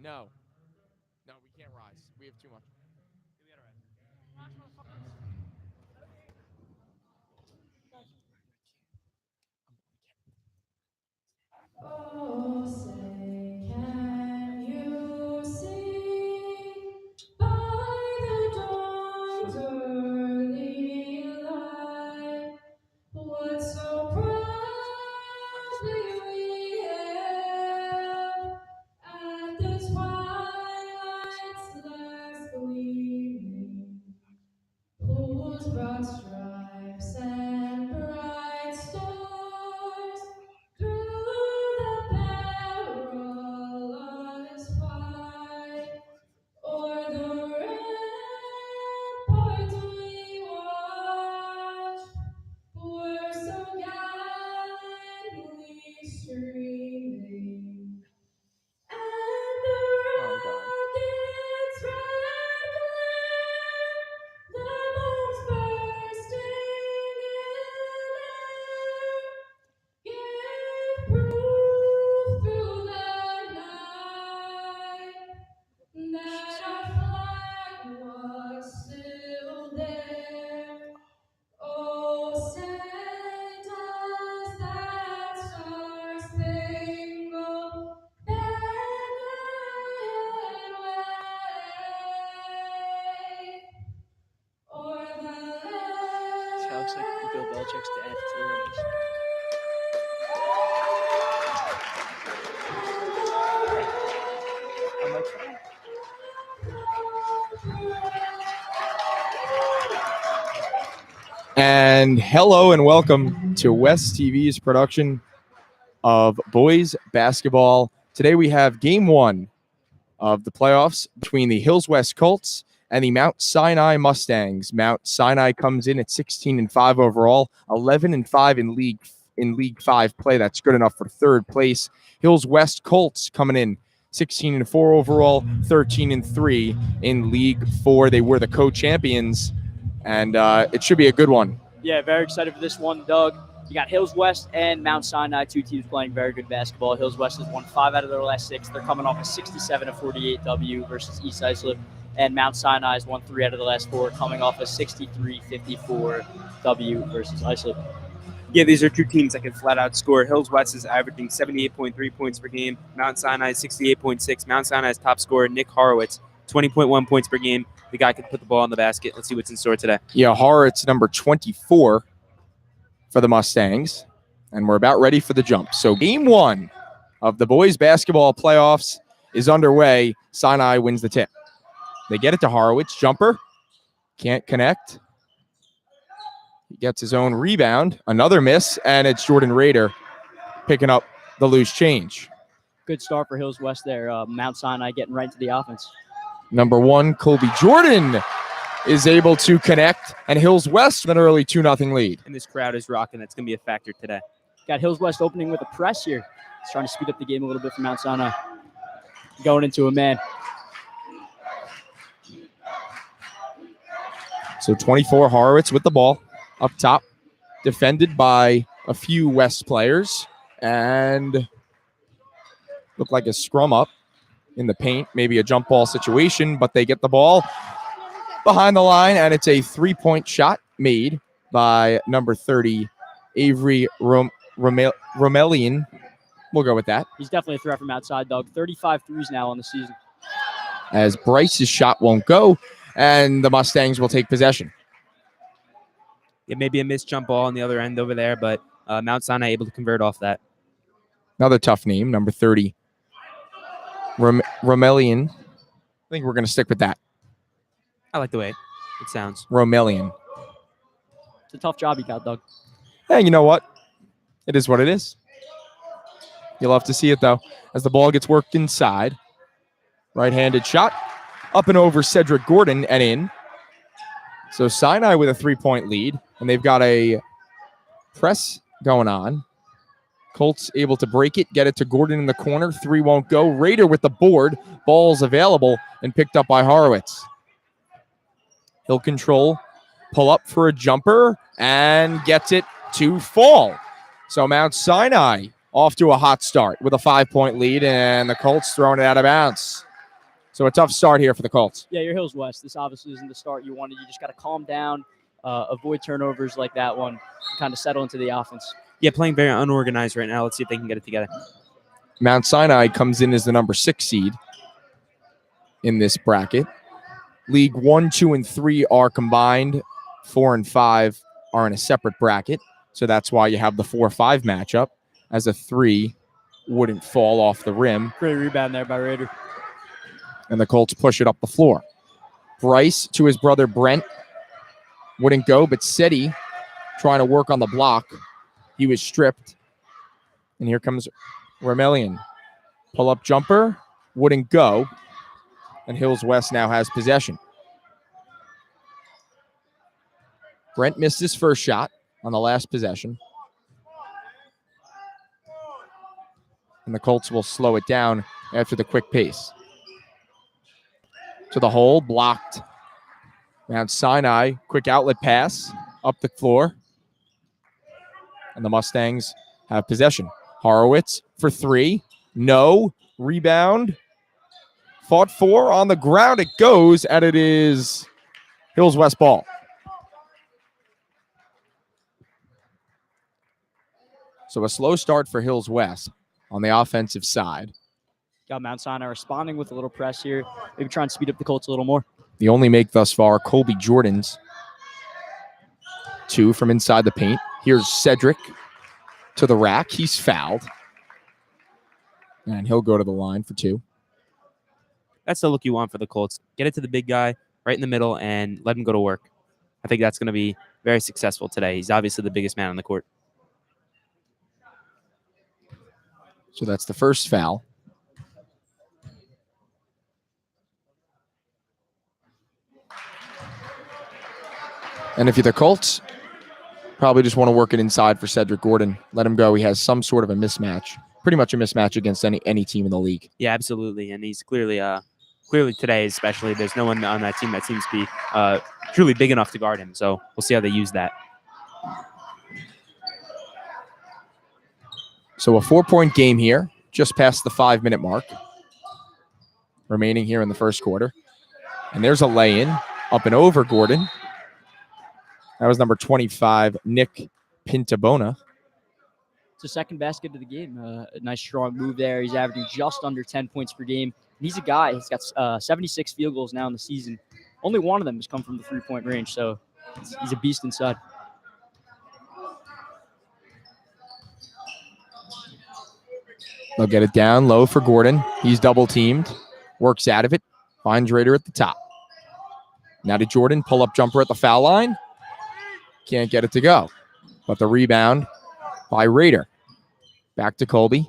No. No, we can't rise. We have too much. Oh, say, can you see by the dawn's early light what so proudly we hailed at the twilight's last gleaming, whose broad stripes and bright stars through the perilous fight o'er the ramparts we watched were so gallantly streaming, and the rocket's red glare, the bombs bursting in air, gave proof through the night that our flag was still there. Oh, send us that star-spangled banner and wave o'er the land. This looks like Bill Belichick's dad to the Rams. And hello and welcome to West TV's production of boys basketball. Today we have game one of the playoffs between the Hills West Colts and the Mount Sinai Mustangs. Mount Sinai comes in at 16-5 overall, 11-5 in League 5 play. That's good enough for third place. Hills West Colts coming in 16-4 overall, 13-3 in League 4. They were the co-champions, and it should be a good one. Yeah, very excited for this one, Doug. You got Hills West and Mount Sinai, two teams playing very good basketball. Hills West has won 5 out of their last 6. They're coming off a 67-48 W versus East Islip. And Mount Sinai has won 3 out of the last 4, coming off a 63-54 W versus Islip. Yeah, these are two teams that can flat out score. Hills West is averaging 78.3 points per game. Mount Sinai is 68.6. Mount Sinai's top scorer, Nick Horowitz, 20.1 points per game. The guy can put the ball in the basket. Let's see what's in store today. Yeah, Horowitz, number 24 for the Mustangs. And we're about ready for the jump. So game one of the boys basketball playoffs is underway. Sinai wins the tip. They get it to Horowitz. Jumper. Can't connect. He gets his own rebound. Another miss. And it's Jordan Rader picking up the loose change. Good start for Hills West there. Mount Sinai getting right to the offense. Number 1, Colby Jordan is able to connect. And Hills West with an early 2-0 lead. And this crowd is rocking. That's going to be a factor today. Got Hills West opening with a press here. He's trying to speed up the game a little bit for Mount Sinai. Going into a man. So 24, Horowitz with the ball up top, defended by a few West players, and looked like a scrum up in the paint, maybe a jump ball situation, but they get the ball behind the line, and it's a 3-point shot made by number 30, Avery Romelian. We'll go with that. He's definitely a threat from outside, Doug. 35 threes now on the season. As Bryce's shot won't go, and the Mustangs will take possession. It may be a missed jump ball on the other end over there, but Mount Sinai able to convert off that. Another tough name, number 30, Romelian. I think we're going to stick with that. I like the way it sounds. Romelian. It's a tough job you got, Doug. Hey, you know what? It is what it is. You'll have to see it, though, as the ball gets worked inside. Right-handed shot. Up and over Cedric Gordon and in. So Sinai with a 3-point lead, and they've got a press going on. Colts able to break it, get it to Gordon in the corner. 3 won't go. Rader with the board. Ball's available and picked up by Horowitz. He'll control, pull up for a jumper, and gets it to fall. So Mount Sinai off to a hot start with a 5-point lead, and the Colts throwing it out of bounds. So a tough start here for the Colts. Yeah, you're Hills West. This obviously isn't the start you wanted. You just got to calm down, avoid turnovers like that one, kind of settle into the offense. Yeah, playing very unorganized right now. Let's see if they can get it together. Mount Sinai comes in as the number 6 seed in this bracket. League 1, 2, and 3 are combined. 4 and 5 are in a separate bracket. So that's why you have the 4-5 matchup, as a 3 wouldn't fall off the rim. Great rebound there by Raider. And the Colts push it up the floor. Bryce to his brother Brent. Wouldn't go, but Seti trying to work on the block. He was stripped. And here comes Ramelian. Pull-up jumper. Wouldn't go. And Hills West now has possession. Brent missed his first shot on the last possession. And the Colts will slow it down after the quick pace. To the hole, blocked. Mount Sinai, quick outlet pass up the floor. And the Mustangs have possession. Horowitz for 3. No. Rebound. Fought for on the ground. It goes, and it is Hills West ball. So a slow start for Hills West on the offensive side. Got Mount Sinai responding with a little press here. Maybe try and speed up the Colts a little more. The only make thus far, Colby Jordan's 2 from inside the paint. Here's Cedric to the rack. He's fouled. And he'll go to the line for 2. That's the look you want for the Colts. Get it to the big guy right in the middle and let him go to work. I think that's going to be very successful today. He's obviously the biggest man on the court. So that's the first foul. And if you're the Colts, probably just want to work it inside for Cedric Gordon. Let him go. He has some sort of a mismatch. Pretty much a mismatch against any team in the league. Yeah, absolutely. And he's clearly today especially, there's no one on that team that seems to be truly big enough to guard him. So we'll see how they use that. So a 4-point game here, just past the 5-minute mark. Remaining here in the first quarter. And there's a lay-in up and over Gordon. That was number 25, Nick Pintabona. It's the second basket of the game. A nice strong move there. He's averaging just under 10 points per game. And he's a guy. He's got 76 field goals now in the season. Only one of them has come from the 3-point range. So he's a beast inside. They'll get it down low for Gordon. He's double teamed. Works out of it. Finds Raider at the top. Now to Jordan. Pull-up jumper at the foul line. Can't get it to go. But the rebound by Raider. Back to Colby.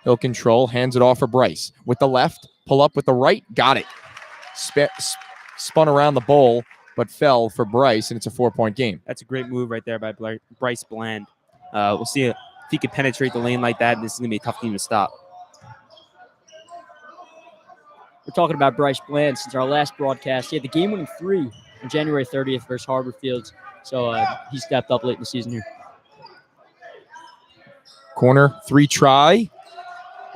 He'll control. Hands it off for Bryce. With the left. Pull up with the right. Got it. Spun around the bowl, but fell for Bryce, and it's a 4-point game. That's a great move right there by Bryce Bland. We'll see if he can penetrate the lane like that. This is going to be a tough game to stop. We're talking about Bryce Bland since our last broadcast. He had the game-winning 3 on January 30th versus Harbor Fields. So he stepped up late in the season here. Corner 3 try.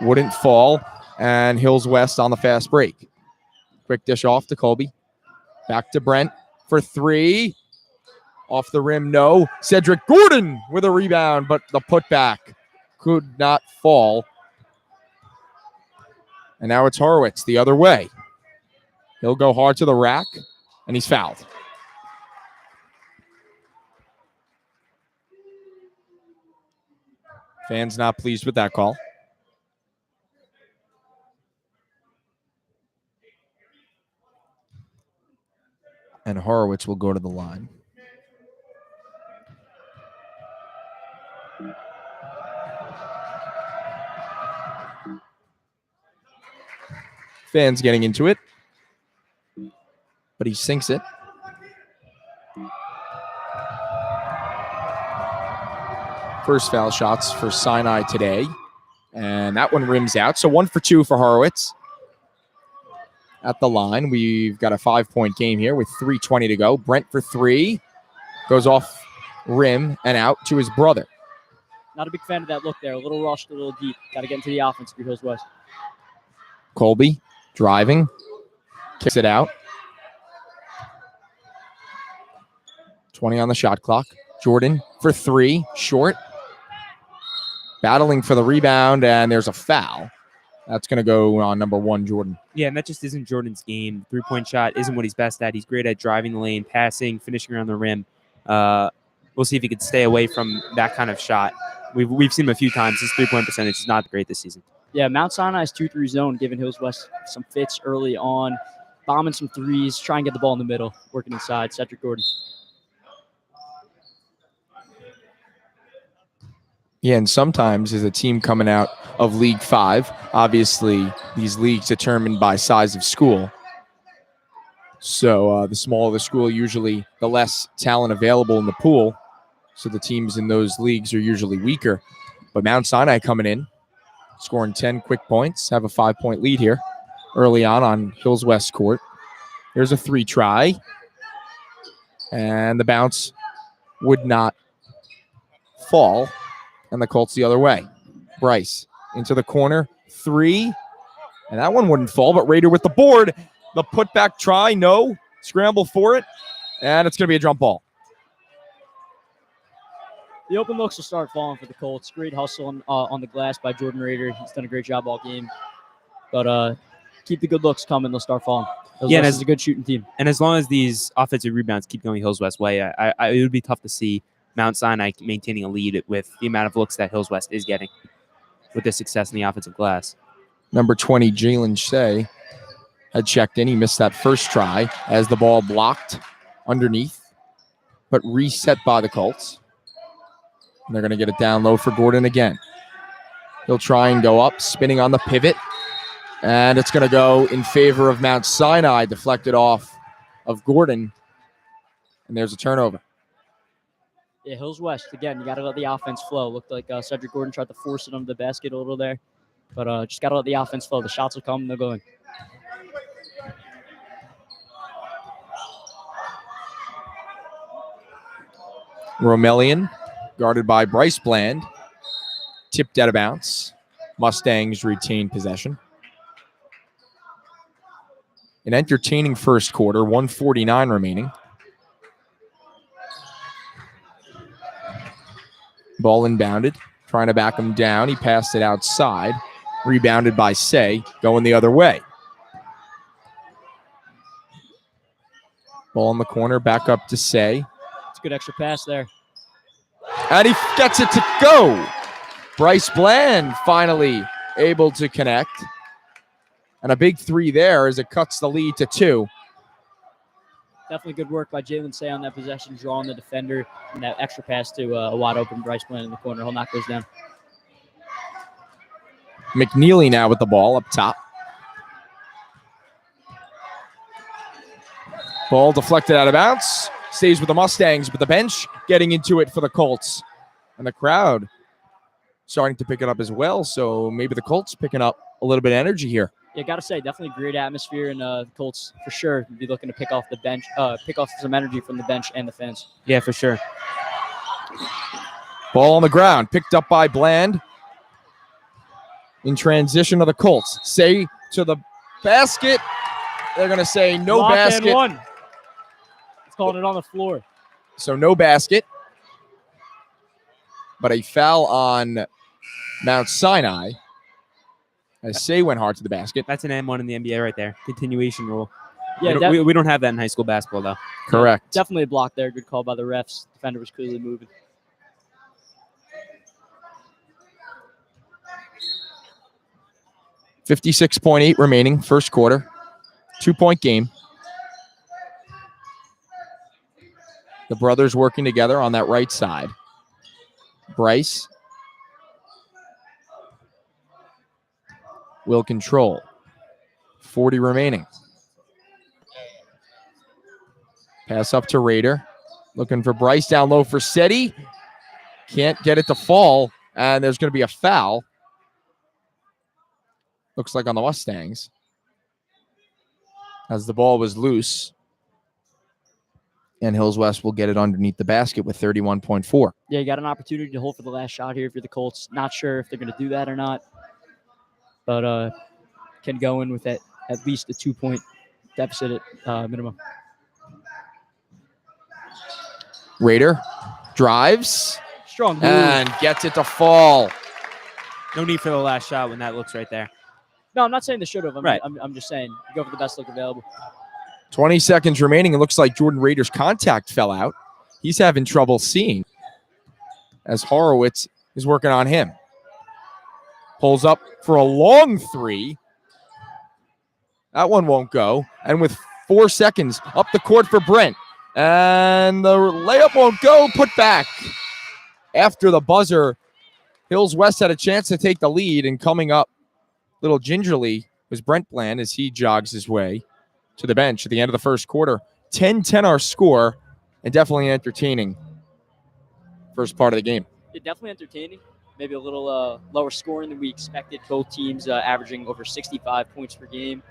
Wouldn't fall. And Hills West on the fast break. Quick dish off to Colby. Back to Brent for 3. Off the rim, no. Cedric Gordon with a rebound, but the putback could not fall. And now it's Horowitz the other way. He'll go hard to the rack, and he's fouled. Fans not pleased with that call. And Horowitz will go to the line. Fans getting into it. But he sinks it. First foul shots for Sinai today. And that one rims out. So 1 for 2 for Horowitz. At the line, we've got a 5-point game here with 3:20 to go. Brent for 3. Goes off rim and out to his brother. Not a big fan of that look there. A little rushed, a little deep. Got to get into the offense for Hills West. Colby driving. Kicks it out. 20 on the shot clock. Jordan for three. Short. Battling for the rebound, and there's a foul. That's going to go on number 1, Jordan. Yeah, and that just isn't Jordan's game. Three-point shot isn't what he's best at. He's great at driving the lane, passing, finishing around the rim. We'll see if he can stay away from that kind of shot. We've seen him a few times. His three-point percentage is not great this season. Yeah, Mount Sinai's 2-3 zone, giving Hills West some fits early on, bombing some threes, try and get the ball in the middle, working inside. Cedric Gordon. Yeah, and sometimes as a team coming out of League 5, obviously these leagues determined by size of school. So the smaller the school, usually the less talent available in the pool. So the teams in those leagues are usually weaker. But Mount Sinai coming in, scoring 10 quick points, have a 5-point lead here early on Hills West court. Here's a 3 try. And the bounce would not fall. And the Colts the other way. Bryce into the corner. 3. And that one wouldn't fall, but Raider with the board. The putback try, no. Scramble for it. And it's going to be a jump ball. The open looks will start falling for the Colts. Great hustle on the glass by Jordan Raider. He's done a great job all game. But keep the good looks coming. They'll start falling. Hills Yeah, West and is a good shooting team. And as long as these offensive rebounds keep going Hills West way, it would be tough to see Mount Sinai maintaining a lead with the amount of looks that Hills West is getting with their success in the offensive glass. Number 20, Jalen Shea, had checked in. He missed that first try as the ball blocked underneath, but reset by the Colts. And they're going to get it down low for Gordon again. He'll try and go up, spinning on the pivot. And it's going to go in favor of Mount Sinai, deflected off of Gordon. And there's a turnover. Yeah, Hills West, again, you got to let the offense flow. Looked like Cedric Gordon tried to force it under the basket a little there. But just got to let the offense flow. The shots will come, they'll go in. Romelian, guarded by Bryce Bland. Tipped out of bounds. Mustangs retain possession. An entertaining first quarter, 1:49 remaining. Ball inbounded, trying to back him down. He passed it outside. Rebounded by Say, going the other way. Ball in the corner, back up to Say. It's a good extra pass there. And he gets it to go. Bryce Bland finally able to connect. And a big 3 there as it cuts the lead to 2. Definitely good work by Jalen Say on that possession, drawing the defender, and that extra pass to a wide open Bryce Bland in the corner. He'll knock those down. McNeely now with the ball up top. Ball deflected out of bounds. Stays with the Mustangs, but the bench getting into it for the Colts. And the crowd starting to pick it up as well. So maybe the Colts picking up a little bit of energy here. Yeah, got to say, definitely great atmosphere, and the Colts for sure be looking to pick off the bench, pick off some energy from the bench and the fans. Yeah, for sure. Ball on the ground, picked up by Bland. In transition of the Colts. Say to the basket. They're going to say no Lock basket. and one. It's calling it on the floor. So no basket. But a foul on Mount Sinai. As Say went hard to the basket. That's an M1 in the NBA right there. Continuation rule. Yeah, we don't have that in high school basketball, though. Correct. Definitely a block there. Good call by the refs. Defender was clearly moving. $56.8 remaining, first quarter. 2-point game. The brothers working together on that right side. Bryce will control. 40 remaining. Pass up to Raider. Looking for Bryce down low for Seti. Can't get it to fall. And there's going to be a foul. Looks like on the Mustangs. As the ball was loose. And Hills West will get it underneath the basket with 31.4. Yeah, you got an opportunity to hold for the last shot here if you're the Colts. Not sure if they're going to do that or not. But can go in with at least a 2-point deficit at minimum. Raider drives Strong move. and gets it to fall. No need for the last shot when that looks right there. No, I'm not saying they should have. Right. I'm just saying go for the best look available. 20 seconds remaining. It looks like Jordan Rader's contact fell out. He's having trouble seeing as Horowitz is working on him. Pulls up for a long three. That one won't go. And with 4 seconds up the court for Brent. And the layup won't go. Put back. After the buzzer, Hills West had a chance to take the lead. And coming up a little gingerly was Brent Bland as he jogs his way to the bench at the end of the first quarter. 10-10 our score, and definitely entertaining first part of the game. Yeah, definitely entertaining. Maybe a little lower scoring than we expected. Both teams averaging over 65 points per game.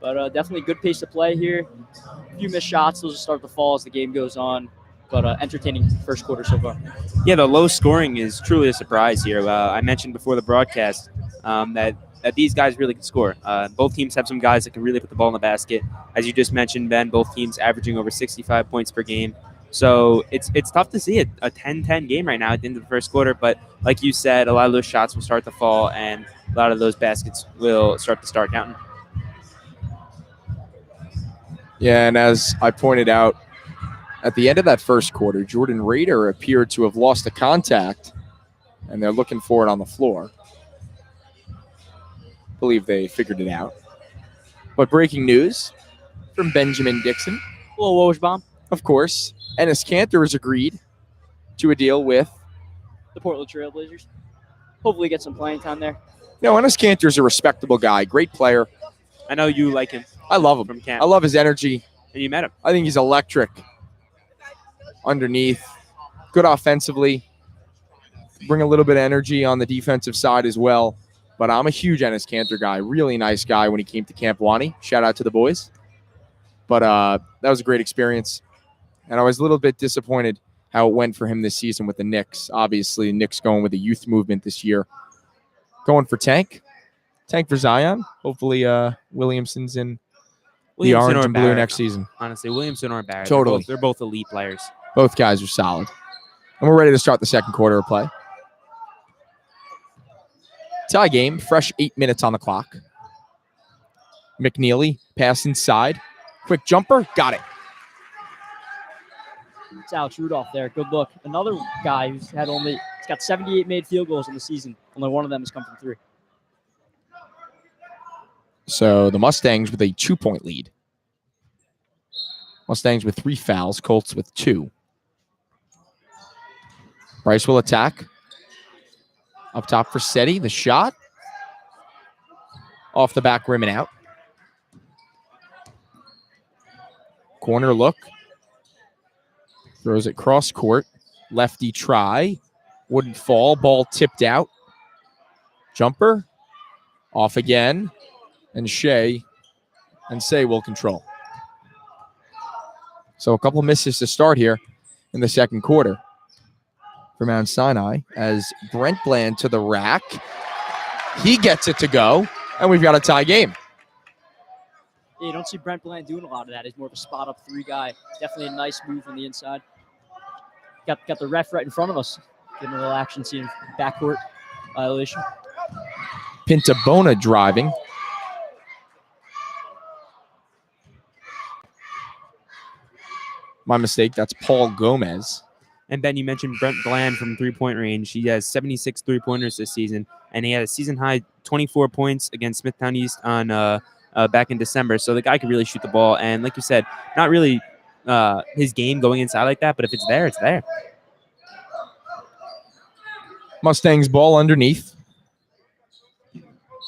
But definitely good pace to play here. A few missed shots. Those will start to fall as the game goes on. But entertaining first quarter so far. Yeah, the low scoring is truly a surprise here. I mentioned before the broadcast that these guys really can score. Both teams have some guys that can really put the ball in the basket. As you just mentioned, Ben, both teams averaging over 65 points per game. So it's tough to see a 10-10 game right now at the end of the first quarter. But like you said, a lot of those shots will start to fall, and a lot of those baskets will start counting. Yeah, and as I pointed out, at the end of that first quarter, Jordan Rader appeared to have lost the contact, and they're looking for it on the floor. Believe they figured it out. But breaking news from Benjamin Dixon. A little Woj bomb. Of course, Enes Kanter has agreed to a deal with. The Portland Trailblazers. Hopefully get some playing time there. No, Enes Kanter's a respectable guy, great player. I know you like him. I love him. From camp. I love his energy. And you met him. I think he's electric underneath. Good offensively. Bring a little bit of energy on the defensive side as well. But I'm a huge Enes Kanter guy. Really nice guy when he came to Camp Wani. Shout out to the boys. But that was a great experience. And I was a little bit disappointed how it went for him this season with the Knicks. Obviously, the Knicks going with the youth movement this year. Going for Tank. Tank for Zion. Hopefully Williamson's in the orange and blue next season. Honestly, Williamson or Barrett. Totally. They're both elite players. Both guys are solid. And we're ready to start the second quarter of play. Tie game, fresh 8 minutes on the clock. McNeely, pass inside. Quick jumper, got it. It's Alex Rudolph there. Good look. Another guy he's got 78 made field goals in the season. Only one of them has come from three. So the Mustangs with a 2-point lead. Mustangs with 3 fouls, Colts with 2. Bryce will attack. Up top for Seti, the shot. Off the back rim and out. Corner look. Throws it cross court. Lefty try. Wouldn't fall. Ball tipped out. Jumper. Off again. And Say will control. So a couple misses to start here in the second quarter for Mount Sinai as Brent Bland to the rack. He gets it to go, and we've got a tie game. Yeah, you don't see Brent Bland doing a lot of that. He's more of a spot-up 3 guy. Definitely a nice move on the inside. Got the ref right in front of us. Getting a little action, seeing backcourt violation. Pintabona driving. My mistake. That's Paul Gomez. And Ben, you mentioned Brent Bland from three-point range. He has 76 three-pointers this season, and he had a season-high 24 points against Smithtown East on back in December. So the guy can really shoot the ball. And like you said, not really his game going inside like that, but if it's there, it's there. Mustangs ball underneath.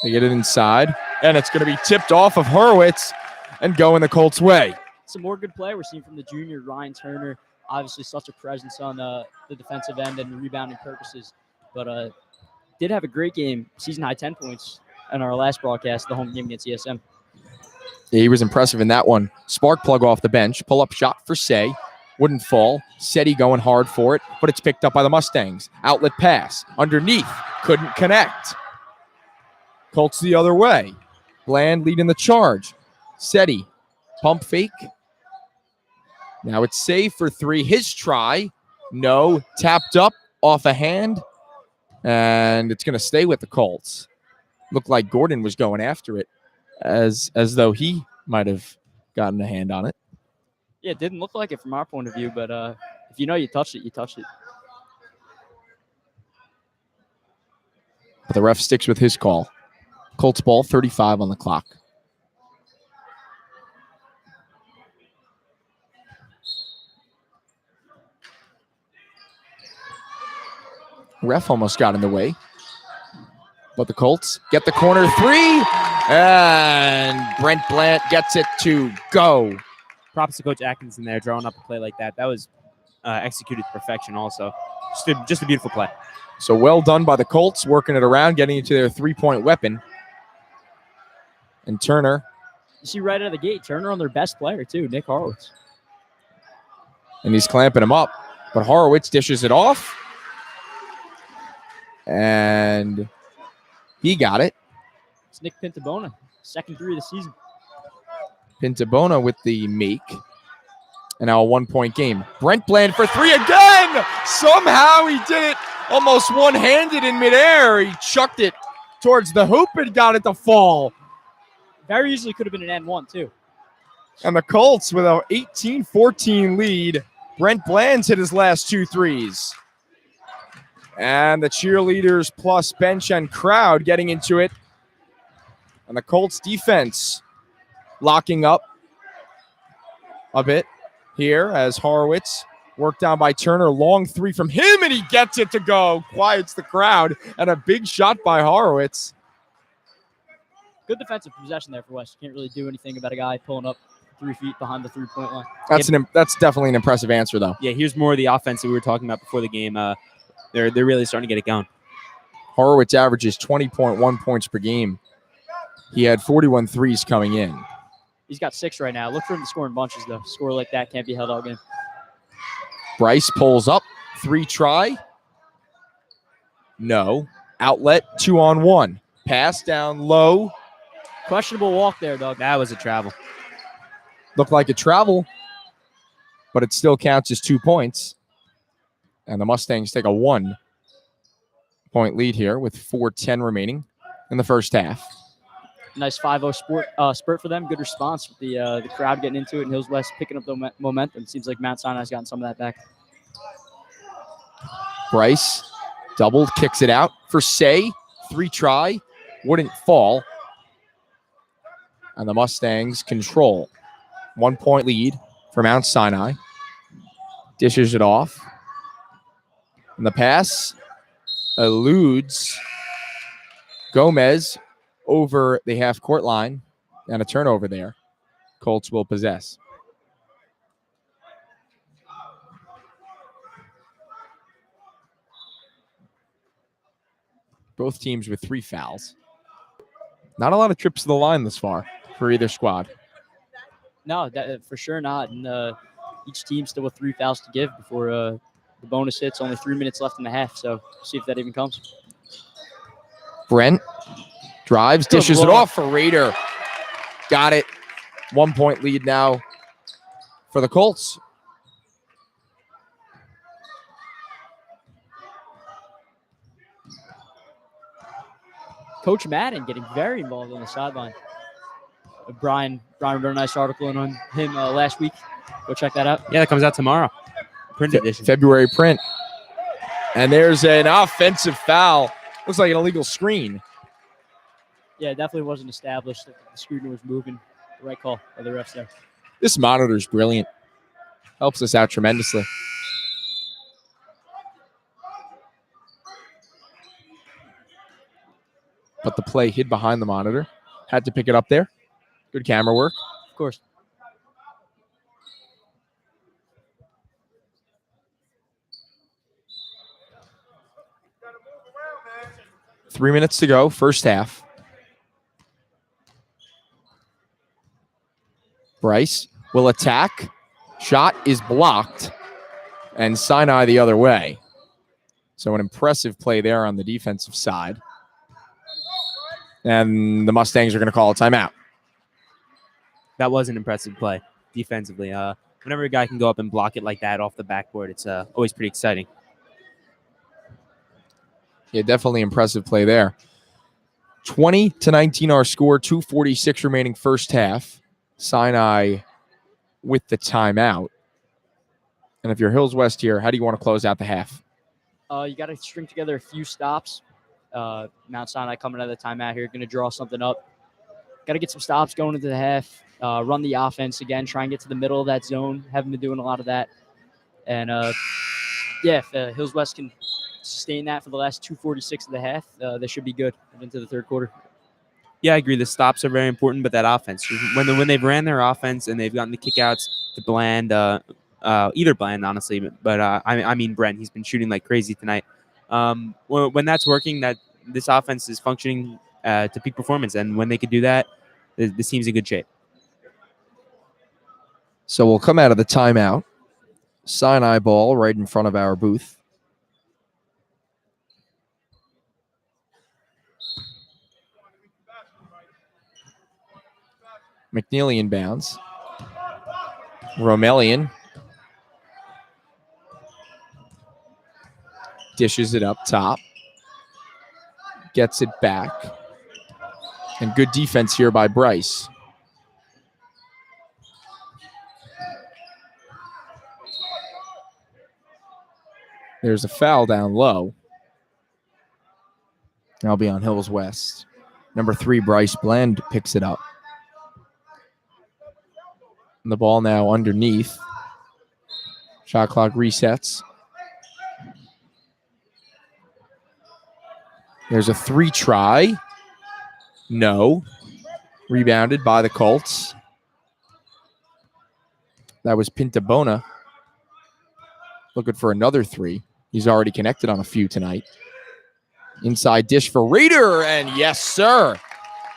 They get it inside, and it's going to be tipped off of Horowitz and go in the Colts' way. Some more good play we're seeing from the junior Ryan Turner. Obviously, such a presence on the defensive end and rebounding purposes. But did have a great game, season-high 10 points in our last broadcast, the home game against ESM. Yeah, he was impressive in that one. Spark plug off the bench. Pull-up shot for Say. Wouldn't fall. Seti going hard for it, but it's picked up by the Mustangs. Outlet pass. Underneath. Couldn't connect. Colts the other way. Bland leading the charge. Seti Pump fake. Now it's safe for 3. His try. No. Tapped up off a hand. And it's going to stay with the Colts. Looked like Gordon was going after it as though he might have gotten a hand on it. Yeah, it didn't look like it from our point of view, but if you know you touched it, you touched it. But the ref sticks with his call. Colts ball, 35 on the clock. Ref almost got in the way. But the Colts get the corner 3. And Brent Blant gets it to go. Props to Coach Atkinson there, drawing up a play like that. That was executed to perfection also. Just a beautiful play. So well done by the Colts, working it around, getting into their 3-point weapon. And Turner. You see right out of the gate, Turner on their best player, too, Nick Horowitz. And he's clamping him up. But Horowitz dishes it off. And he got it. It's Nick Pintabona, second 3 of the season. Pintabona with the make. And now a 1-point game. Brent Bland for 3 again. Somehow he did it almost one-handed in midair. He chucked it towards the hoop and got it to fall. Very easily could have been an N1, too. And the Colts with an 18-14 lead. Brent Bland's hit his last 2 threes. And the cheerleaders plus bench and crowd getting into it. And the Colts defense locking up a bit here as Horowitz worked down by Turner. Long 3 from him, and he gets it to go. Quiets the crowd, and a big shot by Horowitz. Good defensive possession there for West. You can't really do anything about a guy pulling up 3 feet behind the 3-point line. That's definitely an impressive answer, though. Yeah, here's more of the offense that we were talking about before the game. They're really starting to get it going. Horowitz averages 20.1 points per game. He had 41 threes coming in. He's got 6 right now. Look for him to score in bunches, though. Score like that can't be held all game. Bryce pulls up. 3 try. No. Outlet, 2-on-1. Pass down low. Questionable walk there, dog. That was a travel. Looked like a travel, but it still counts as 2 points. And the Mustangs take a 1-point lead here with 4:10 remaining in the first half. Nice 5-0 spurt for them. Good response with the crowd getting into it, and Hills West picking up the momentum. Seems like Mount Sinai's gotten some of that back. Bryce doubled, kicks it out for Say. 3 try, wouldn't fall. And the Mustangs control. 1-point lead for Mount Sinai. Dishes it off. And the pass eludes Gomez over the half-court line. And a turnover there. Colts will possess. Both teams with 3 fouls. Not a lot of trips to the line this far for either squad. No, for sure not. And each team still with 3 fouls to give before the bonus hits. Only 3 minutes left in the half, so see if that even comes. Brent drives, dishes it off for Raider. Got it. 1-point lead now for the Colts. Coach Madden getting very involved on the sideline. Brian wrote a nice article on him last week. Go check that out. Yeah, that comes out tomorrow. Print edition. February print. And there's an offensive foul. Looks like an illegal screen. Yeah, it definitely wasn't established that the screen was moving. The right call by the refs there. This monitor's brilliant. Helps us out tremendously. But the play hid behind the monitor. Had to pick it up there. Good camera work. Of course. Three minutes to go, first half. Bryce will attack. Shot is blocked. And Sinai the other way. So an impressive play there on the defensive side. And the Mustangs are going to call a timeout. that was an impressive play defensively. Whenever a guy can go up and block it like that off the backboard, it's always pretty exciting. Yeah, definitely impressive play there. 20-19 our score, 2:46 remaining first half. Sinai with the timeout. And if you're Hills West here, how do you want to close out the half? You got to string together a few stops. Mount Sinai coming out of the timeout here, going to draw something up. Got to get some stops going into the half. Run the offense again. Try and get to the middle of that zone. Haven't been doing a lot of that. And if Hills West can sustain that for the last 2:46 of the half, they should be good into the third quarter. Yeah, I agree. The stops are very important, but that offense, when they've ran their offense and they've gotten the kickouts to Bland, either Bland, honestly, but I mean Brent. He's been shooting like crazy tonight. When that's working, that this offense is functioning to peak performance, and when they could do that, this team's in good shape. So we'll come out of the timeout. Sinai ball right in front of our booth. McNeely inbounds. Romelian dishes it up top. Gets it back. And good defense here by Bryce. There's a foul down low. I'll be on Hills West. Number 3, Bryce Bland picks it up. And the ball now underneath. Shot clock resets. There's a 3 try. No. Rebounded by the Colts. That was Pintabona. Looking for another 3. He's already connected on a few tonight. Inside dish for Raider. And yes, sir.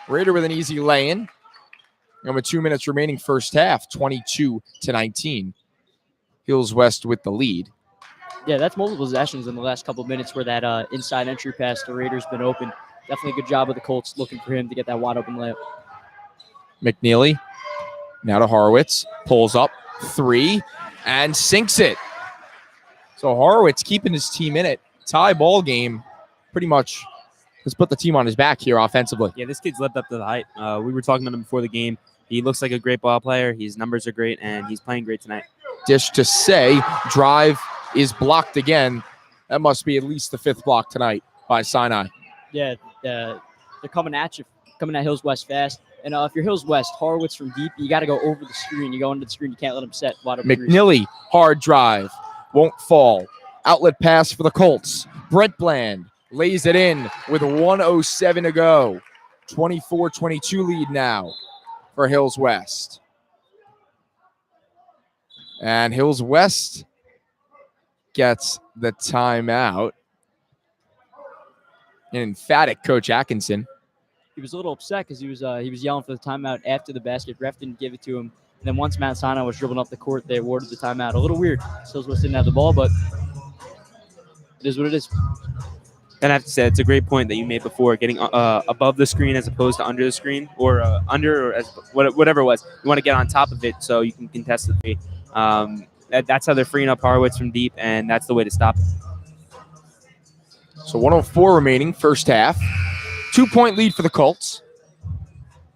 Raider with an easy lay-in. And with 2 minutes remaining first half, 22-19. Hills West with the lead. Yeah, that's multiple possessions in the last couple of minutes where that inside entry pass to Raiders been open. Definitely a good job of the Colts looking for him to get that wide open layup. McNeely now to Horowitz. Pulls up 3 and sinks it. So Horowitz keeping his team in it. Tie ball game pretty much has put the team on his back here offensively. Yeah, this kid's lived up to the hype. We were talking about him before the game. He looks like a great ball player. His numbers are great, and he's playing great tonight. Dish to Say. Drive is blocked again. That must be at least the 5th block tonight by Sinai. Yeah, they're coming at you, coming at Hills West fast. And if you're Hills West, Horowitz from deep, you got to go over the screen. You go under the screen, you can't let him set. McNeely, hard drive. Won't fall. Outlet pass for the Colts. Brent Bland lays it in with 1:07 to go. 24-22 lead now for Hills West. And Hills West gets the timeout. An emphatic Coach Atkinson. He was a little upset because he was yelling for the timeout after the basket. Ref didn't give it to him. And then once Mount Sinai was dribbling up the court, they awarded the timeout. A little weird. Hills West didn't have the ball, but it is what it is. And I have to say, it's a great point that you made before, getting above the screen as opposed to under the screen, or under, or as whatever it was. You want to get on top of it so you can contest the three. That's how they're freeing up Horowitz from deep, and that's the way to stop it. So 1:04 remaining, first half. 2-point lead for the Colts.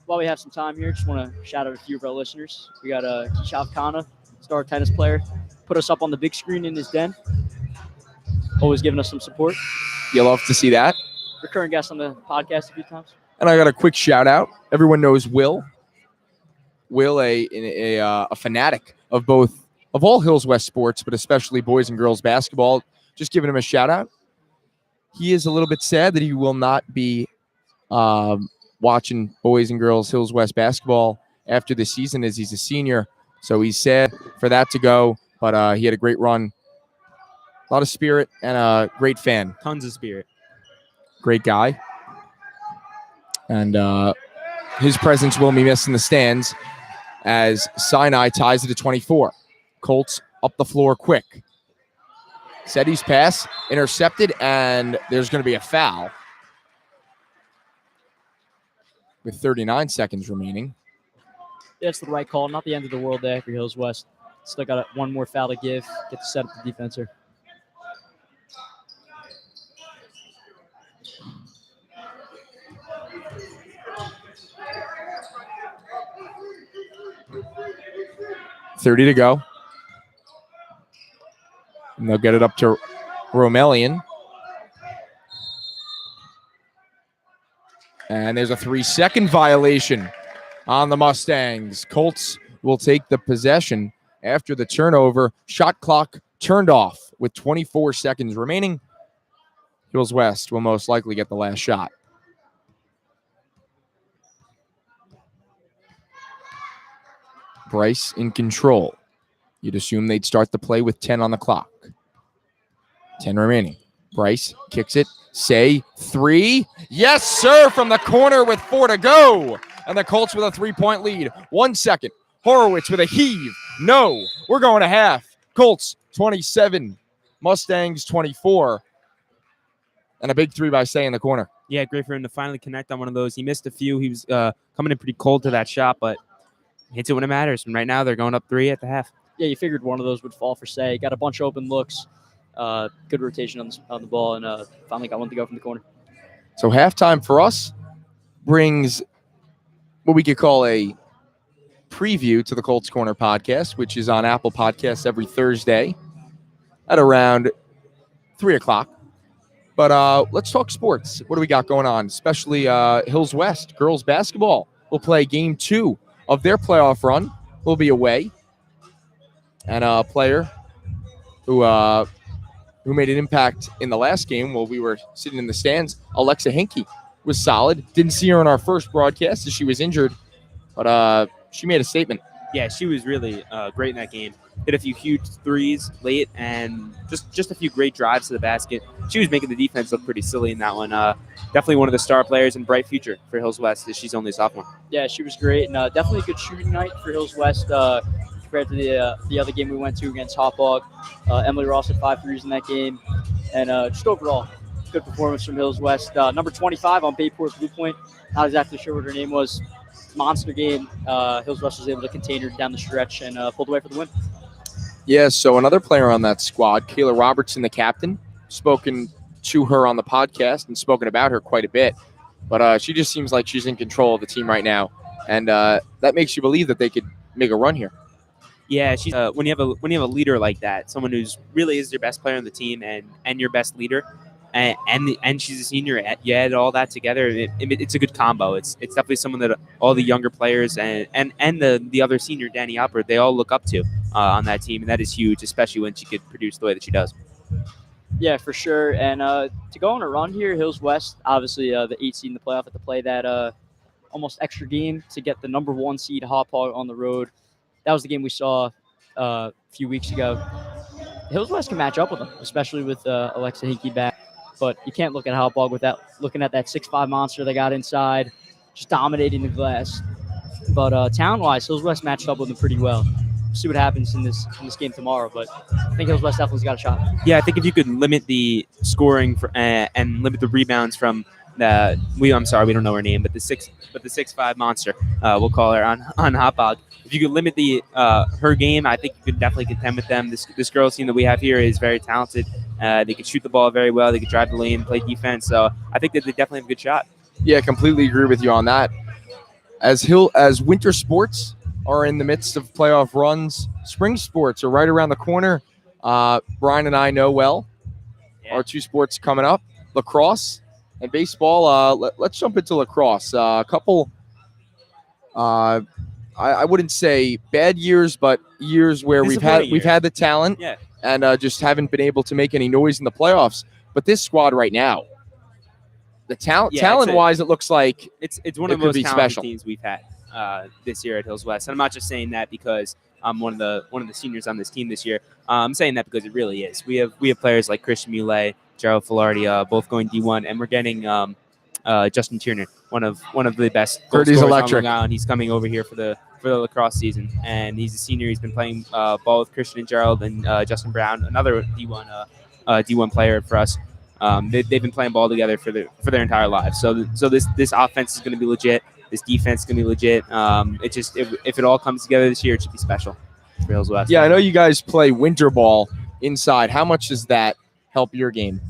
While we have some time here, just want to shout out a few of our listeners. We got Kishav Khanna, star tennis player, put us up on the big screen in his den. Always giving us some support. You love to see that. Recurring guest on the podcast a few times. And I got a quick shout out. Everyone knows Will. Will, a fanatic of all Hills West sports, but especially boys and girls basketball. Just giving him a shout out. He is a little bit sad that he will not be watching boys and girls Hills West basketball after the season, as he's a senior. So he's sad for that to go, but he had a great run. A lot of spirit and a great fan. Tons of spirit. Great guy. And his presence will be missed in the stands as Sinai ties it to 24. Colts up the floor quick. Seti's pass intercepted, and there's going to be a foul with 39 seconds remaining. That's the right call. Not the end of the world there for Hills West. Still got one more foul to give. Get to set up the defense here. .30 to go. And they'll get it up to Romelian. And there's a 3-second violation on the Mustangs. Colts will take the possession after the turnover. Shot clock turned off with 24 seconds remaining. Hills West will most likely get the last shot. Bryce in control. You'd assume they'd start the play with 10 on the clock. 10 remaining. Bryce kicks it. Say 3. Yes, sir, from the corner with 4 to go. And the Colts with a 3-point lead. 1 second. Horowitz with a heave. No, we're going to half. Colts 27. Mustangs 24. And a big 3 by Say in the corner. Yeah, great for him to finally connect on one of those. He missed a few. He was coming in pretty cold to that shot, but hits it when it matters. And right now they're going up 3 at the half. Yeah, you figured one of those would fall for Say. Got a bunch of open looks. Good rotation on the ball, and finally got one to go from the corner. So halftime for us brings what we could call a preview to the Colts Corner podcast, which is on Apple Podcasts every Thursday at around 3 o'clock. But let's talk sports. What do we got going on? Especially Hills West girls basketball will play game 2 of their playoff run. Will be away. And a player who made an impact in the last game while we were sitting in the stands, Alexa Hinkie, was solid. Didn't see her in our first broadcast as she was injured, but she made a statement. Yeah, she was really great in that game. Hit a few huge threes late and just a few great drives to the basket. She was making the defense look pretty silly in that one. Definitely one of the star players and bright future for Hills West as she's only a sophomore. Yeah, she was great, and definitely a good shooting night for Hills West compared to the other game we went to against Hauppauge. Emily Ross had 5 threes in that game, and just overall, good performance from Hills West. Number 25 on Bayport Blue Point. Not exactly sure what her name was. Monster game. Hills West was able to contain her down the stretch and pulled away for the win. Yeah, so another player on that squad, Kayla Robertson, the captain, spoken to her on the podcast and spoken about her quite a bit. But she just seems like she's in control of the team right now, and that makes you believe that they could make a run here. Yeah, she's when you have a leader like that, someone who's really is your best player on the team and your best leader, and she's a senior. You add all that together, it's a good combo. It's definitely someone that all the younger players and the other senior, Danny Alpert, they all look up to on that team, and that is huge, especially when she could produce the way that she does. Yeah, for sure. And to go on a run here, Hills West, obviously the 8 seed in the playoff, had to play that almost extra game to get the number 1 seed Hauppauge on the road. That was the game we saw a few weeks ago. Hills West can match up with them, especially with Alexa Hinkie back. But you can't look at Hauppauge without looking at that 6'5" monster they got inside, just dominating the glass. But talent-wise, Hills West matched up with them pretty well. See what happens in this game tomorrow, but I think Hills West definitely's got a shot. Yeah, I think if you could limit the scoring and limit the rebounds from I'm sorry, we don't know her name, but the 6'5" monster, we'll call her on Hauppauge. If you could limit the her game, I think you could definitely contend with them. This girls team that we have here is very talented. They can shoot the ball very well. They can drive the lane, play defense. So I think that they definitely have a good shot. Yeah, completely agree with you on that. As winter sports are in the midst of playoff runs, spring sports are right around the corner. Brian and I know well. Yeah. Our 2 sports coming up, lacrosse and baseball. Let's jump into lacrosse. A couple, I wouldn't say bad years, but years where we've had the talent, yeah, and just haven't been able to make any noise in the playoffs. But this squad right now, the talent-wise, it looks like it's one of the most talented teams we've had this year at Hills West. And I'm not just saying that because I'm one of the seniors on this team this year. I'm saying that because it really is. We have players like Christian Muley, Gerald Filardi, both going D1, and we're getting Justin Tiernan, one of the best goal scorers on Long Island. He's coming over here for the lacrosse season, and he's a senior. He's been playing ball with Christian and Gerald and Justin Brown, another D1 player for us. They've been playing ball together for their entire lives. So this offense is going to be legit. This defense is going to be legit. If it all comes together this year, it should be special for Hills West. Yeah, I know you guys play winter ball inside. How much does that help your game?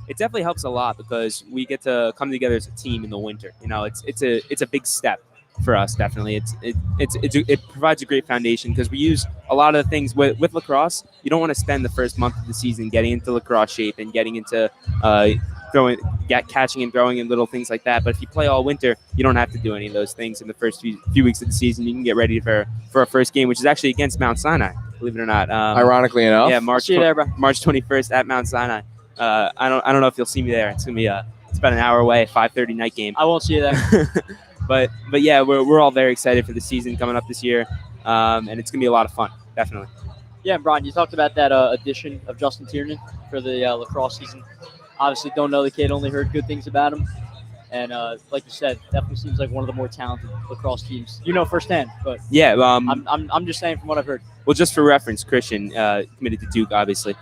It definitely helps a lot because we get to come together as a team in the winter. It's a big step for us. Definitely, it provides a great foundation because we use a lot of the things with lacrosse. You don't want to spend the first month of the season getting into lacrosse shape and getting into catching and throwing and little things like that. But if you play all winter, you don't have to do any of those things in the first few weeks of the season. You can get ready for our first game, which is actually against Mount Sinai. Believe it or not. Ironically enough, yeah, See you there, bro. March 21st at Mount Sinai. I don't know if you'll see me there. It's gonna be it's about an hour away, 5:30 night game. I won't see you there. but yeah, we're all very excited for the season coming up this year, and it's gonna be a lot of fun, definitely. Yeah, Brian, you talked about that addition of Justin Tiernan for the lacrosse season. Obviously, don't know the kid, only heard good things about him. And like you said, definitely seems like one of the more talented lacrosse teams. You know firsthand, but Yeah, I'm just saying from what I've heard. well, just for reference, Christian committed to Duke, obviously.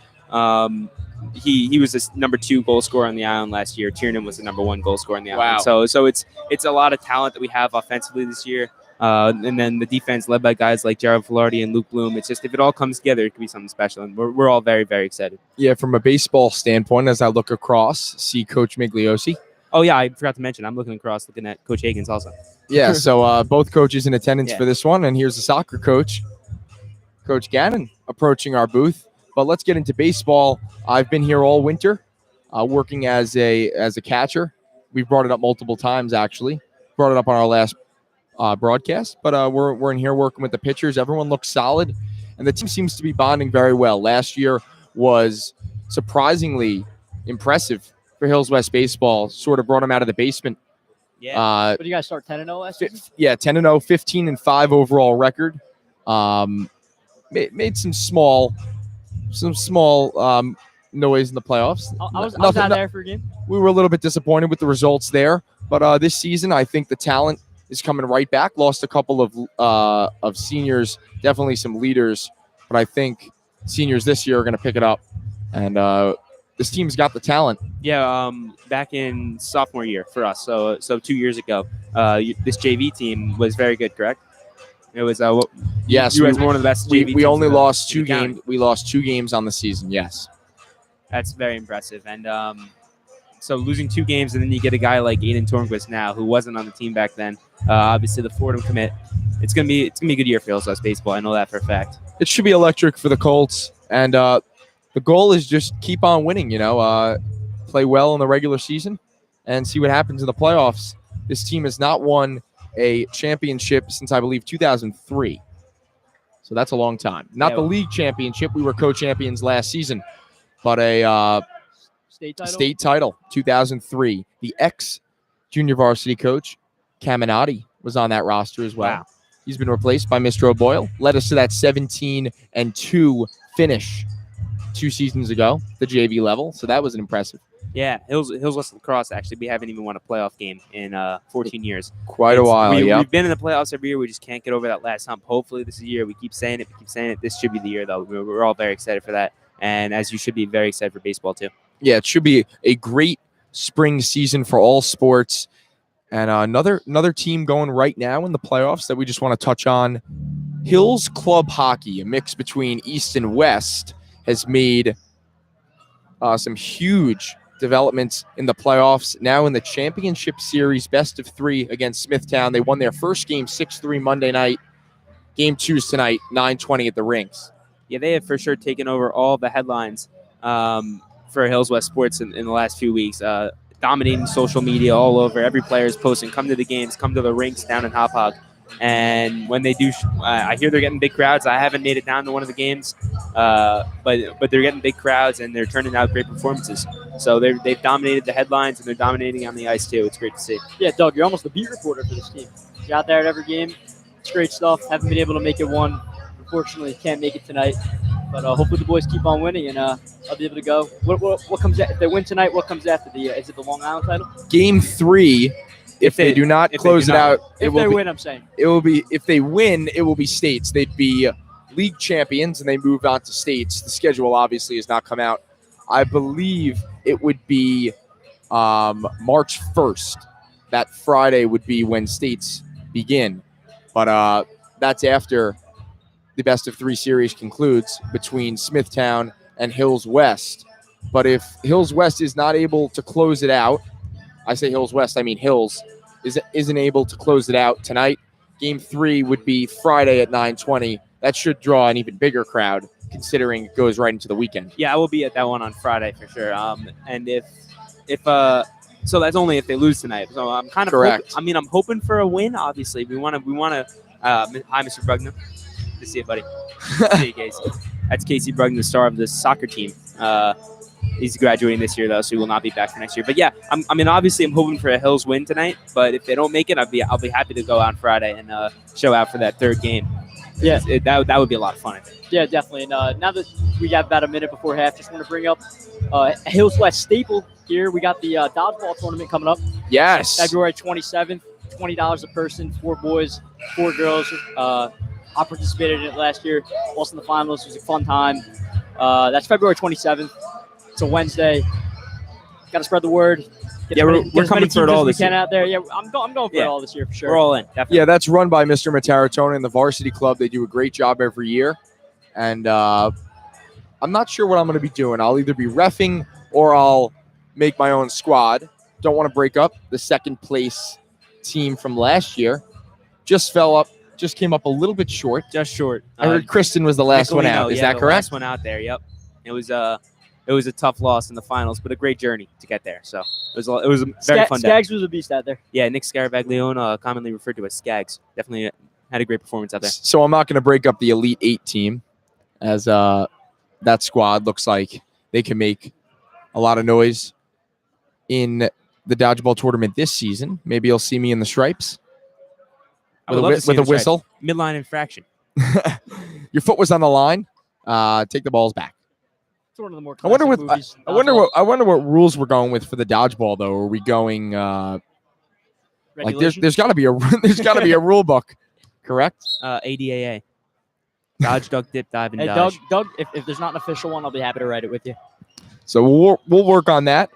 He was the number 2 goal scorer on the island last year. Tiernan was the number 1 goal scorer on the island. So it's a lot of talent that we have offensively this year. And then the defense led by guys like Jared Velarde and Luke Bloom. It's just if it all comes together, it could be something special. And we're all very, very excited. yeah, from a baseball standpoint, as I look across, see Coach Migliosi. Oh, yeah, I forgot to mention, I'm looking across, looking at Coach Higgins also. Yeah, so both coaches in attendance Yeah. for this one, and here's the soccer coach, Coach Gannon, approaching our booth. But let's get into baseball. I've been here all winter, working as a catcher. We've brought it up multiple times, actually. Brought it up on our last broadcast, but we're in here working with the pitchers. Everyone looks solid, and the team seems to be bonding very well. Last year was surprisingly impressive for Hills West baseball. Sort of brought them out of the basement. Yeah. What did you guys start 10-0 last season? Yeah, 10-0, 15-5 overall record. Made some small noise in the playoffs. I was Nothing- out there for a game. We were a little bit disappointed with the results there, but this season I think the talent is coming right back. Lost a couple of seniors, definitely some leaders, but I think seniors this year are going to pick it up, and this team's got the talent. Yeah, back in sophomore year for us. So 2 years ago, this JV team was very good, correct? It was Yes, you guys were one of the best JV we teams only in the- lost in 2 the county. games. We lost 2 games on the season. Yes. That's very impressive. And so losing 2 games, and then you get a guy like Aiden Tornquist now, who wasn't on the team back then. Obviously, the Fordham commit. It's gonna be a good year for Hills West baseball. I know that for a fact. It should be electric for the Colts, and the goal is just keep on winning. Play well in the regular season, and see what happens in the playoffs. This team has not won a championship since I believe 2003, so that's a long time. Not Yeah. the league championship; we were co-champions last season, but a State title. state title, 2003. The ex-junior varsity coach Caminati was on that roster as well. Wow. He's been replaced by Mr. O'Boyle. Led us to that 17-2 finish 2 seasons ago, the JV level. So that was an impressive. Yeah, Hills West lacrosse. Actually, we haven't even won a playoff game in 14 years. Quite a while, yeah. We've been in the playoffs every year. We just can't get over that last hump. Hopefully, this is the year. We keep saying it. This should be the year, though. We're all very excited for that, and as you should be very excited for baseball too. Yeah, it should be a great spring season for all sports. And another team going right now in the playoffs that we just want to touch on. Hills Club Hockey, a mix between East and West, has made some huge developments in the playoffs. Now in the championship series, best of 3 against Smithtown. They won their first game 6-3 Monday night. Game 2's tonight, 9:20 at the rinks. Yeah, they have for sure taken over all the headlines for Hills West sports in the last few weeks. Dominating social media all over. Every player is posting, come to the games, come to the rinks down in Hop Hog. And when they do, I hear they're getting big crowds. I haven't made it down to one of the games, but they're getting big crowds and they're turning out great performances. So they've dominated the headlines and they're dominating on the ice too. It's great to see. Yeah, Doug, you're almost the beat reporter for this team. You're out there at every game. It's great stuff. Haven't been able to make it one. Unfortunately, can't make it tonight. But hopefully the boys keep on winning, and I'll be able to go. What comes if they win tonight? What comes after the? Is it the Long Island title? Game 3, if they do not close it out, If they win, I'm saying. it will be, if they win, it will be states. They'd be league champions and they move on to states. The schedule obviously has not come out. I believe it would be March 1st that Friday would be when states begin. But that's after the best of 3 series concludes between Smithtown and Hills West. But if Hills West is not able to close it out, I say Hills West, I mean Hills, isn't able to close it out tonight, Game 3 would be Friday at 9:20. That should draw an even bigger crowd, considering it goes right into the weekend. Yeah, I will be at that one on Friday for sure. And if so that's only if they lose tonight. So I'm kind of Correct. I'm hoping for a win. Obviously, we want to. Hi, Mr. Brugner. Good to see you, buddy. Good to see you, Casey. That's Casey Brugner, the star of the soccer team. He's graduating this year though, so he will not be back for next year. But yeah, obviously I'm hoping for a Hills win tonight. But if they don't make it, I'll be happy to go out on Friday and show out for that third game. Yeah. That would be a lot of fun, I think. Yeah, definitely. And now that we got about a minute before half, just want to bring up Hills West staple here. We got the dodgeball tournament coming up Yes. February 27th. $20 a person, 4 boys, 4 girls. I participated in it last year. Also in the finals. It was a fun time. That's February 27th. It's a Wednesday. Got to spread the word. Yeah, we're coming for it all this year. year. Out there. Yeah, I'm going for it all this year for sure. We're all in. Definitely. Yeah, that's run by Mr. Mataratone and the Varsity Club. They do a great job every year. And I'm not sure what I'm going to be doing. I'll either be reffing or I'll make my own squad. Don't want to break up the second place team from last year. Just came up a little bit short. Just short. I heard Kristen was the last one out. Is that the correct? Last one out there. Yep. It was a tough loss in the finals, but a great journey to get there. So it was a very fun day. Skaggs was a beast out there. Yeah, Nick Scarabaglione, commonly referred to as Skaggs, definitely had a great performance out there. So I'm not going to break up the Elite 8 team, as that squad looks like they can make a lot of noise in the dodgeball tournament this season. Maybe you'll see me in the stripes with a whistle. Midline infraction. Your foot was on the line. Take the balls back. It's one of the more I wonder classic what movies. I wonder what rules we're going with for the dodgeball though. Are we going like Regulation? there's got to be a rule book, correct? ADAA. Dodge, duck, dip, dive, and Hey, dodge. Doug, if there's not an official one, I'll be happy to write it with you. So we'll work on that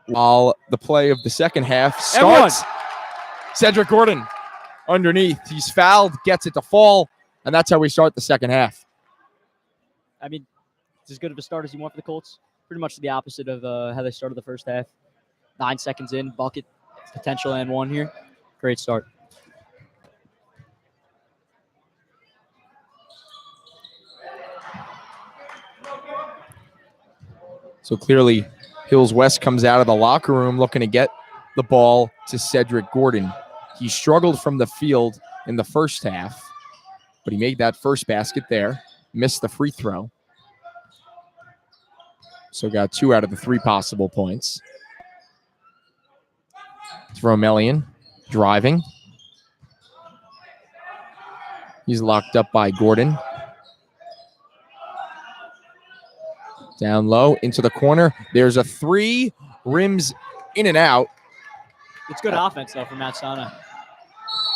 while the play of the second half starts. Cedric Gordon underneath. He's fouled, gets it to fall, and that's how we start the second half. I mean, it's as good of a start as you want for the Colts. Pretty much the opposite of how they started the first half. 9 seconds in, bucket, potential and 1 here. Great start. So clearly, Hills West comes out of the locker room looking to get the ball to Cedric Gordon. He struggled from the field in the first half, but he made that first basket there, missed the free throw. So got 2 out of the 3 possible points. It's Romelian driving. He's locked up by Gordon. Down low into the corner. There's a 3, rims in and out. It's good offense, though, from Mount Sinai.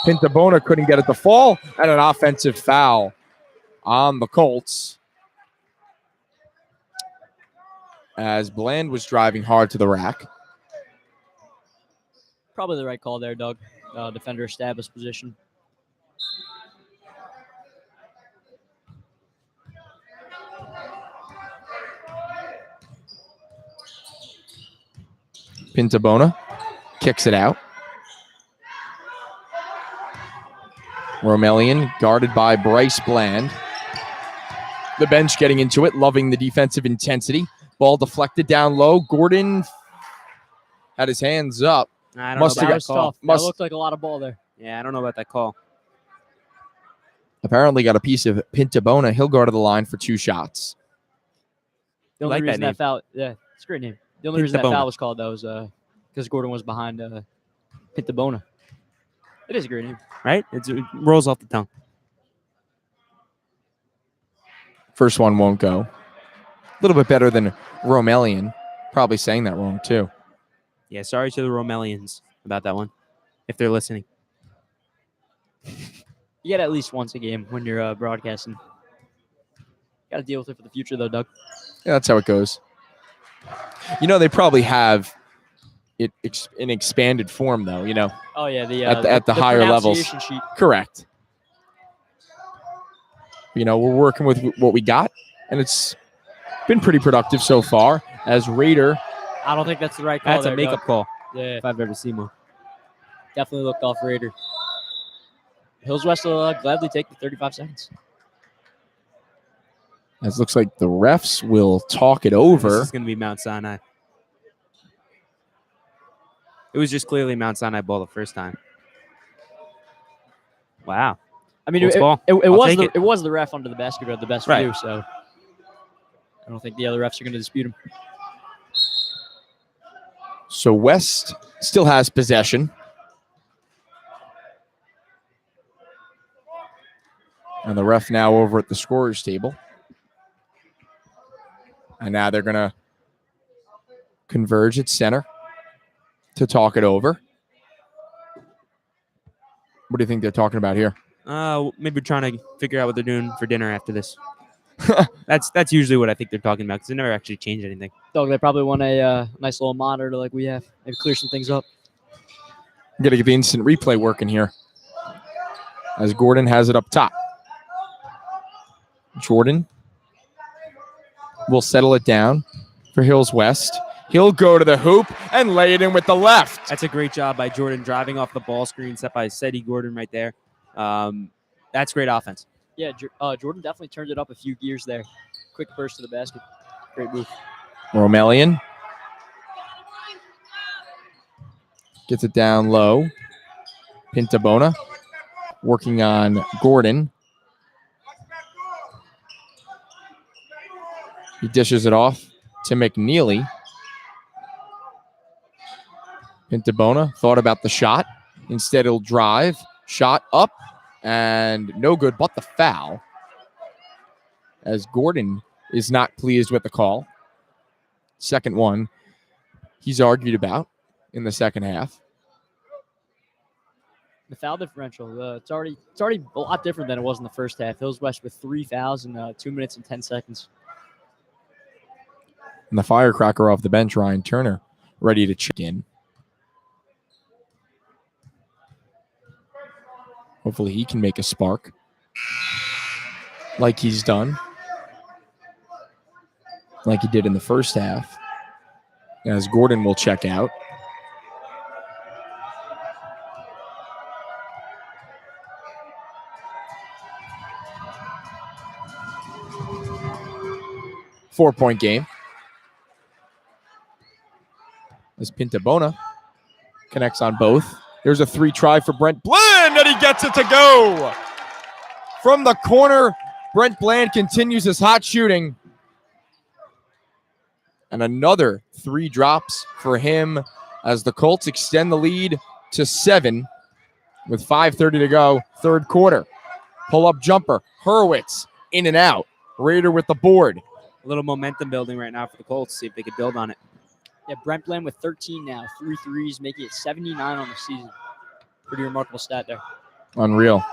Pintabona couldn't get it to fall, and an offensive foul on the Colts. As Bland was driving hard to the rack. Probably the right call there, Doug. Defender established position. Pintabona kicks it out. Romelian guarded by Bryce Bland. The bench getting into it, loving the defensive intensity. Ball deflected down low. Gordon had his hands up. I don't Must know have about That was that call. tough. That looked like a lot of ball there. Yeah, I don't know about that call. Apparently got a piece of Pintabona. He'll go to the line for 2 shots. The only like that reason name. that foul, yeah, it's a great name. The only reason that Pintabona. foul was called, though, was because Gordon was behind Pintabona. It is a great name. Right? It rolls off the tongue. First one won't go. A little bit better than Romelian. Probably saying that wrong, too. Yeah, sorry to the Romelians about that one, if they're listening. You get at least once a game when you're broadcasting. Got to deal with it for the future, though, Doug. Yeah, that's how it goes. You know, they probably have in expanded form, though. Oh yeah, At the higher levels. pronunciation sheet. Correct. We're working with what we got, and it's been pretty productive so far. As Raider, I don't think that's the right call. That's there, a makeup Doug. call Yeah, if I've ever seen one. definitely looked off Raider. Hills West will gladly take the 35 seconds. as looks like the refs will talk it This over. is going to be Mount Sinai. It was just clearly Mount Sinai ball the first time. Wow. I mean, Colts ball. it I'll was take the, it. it was the ref under the basket who had the best Right. view, so I don't think the other refs are going to dispute him. So West still has possession. And the ref now over at the scorer's table. And now they're going to converge at center to talk it over. What do you think they're talking about here? Maybe trying to figure out what they're doing for dinner after this. That's usually what I think they're talking about because they never actually change anything. Dog, they probably want a nice little monitor like we have. Maybe clear some things up. I'm going to get the instant replay working here. As Gordon has it up top. Jordan will settle it down for Hills West. He'll go to the hoop and lay it in with the left. That's a great job by Jordan driving off the ball screen set by Seti Gordon right there. That's great offense. Yeah, Jordan definitely turned it up a few gears there. Quick burst to the basket. Great move. Romelian gets it down low. Pintabona working on Gordon. He dishes it off to McNeely. Pintabona thought about the shot. Instead, he'll drive. Shot up and no good, but the foul. As Gordon is not pleased with the call. Second one he's argued about in the second half. The foul differential, it's already a lot different than it was in the first half. Hills West with 3 fouls in 2 minutes and 10 seconds. And the firecracker off the bench, Ryan Turner, ready to check in. Hopefully he can make a spark like he's done. Like he did in the first half. As Gordon will check out. Four-point game. As Pintabona connects on both. There's a 3 try for Brent Bland, and he gets it to go. From the corner, Brent Bland continues his hot shooting. And another 3 drops for him as the Colts extend the lead to 7 with 5:30 to go, third quarter. Pull-up jumper, Hurwitz in and out. Raider with the board. A little momentum building right now for the Colts. See if they could build on it. Yeah, Brent Bland with 13 now, 3 threes, making it 79 on the season. Pretty remarkable stat there. Unreal.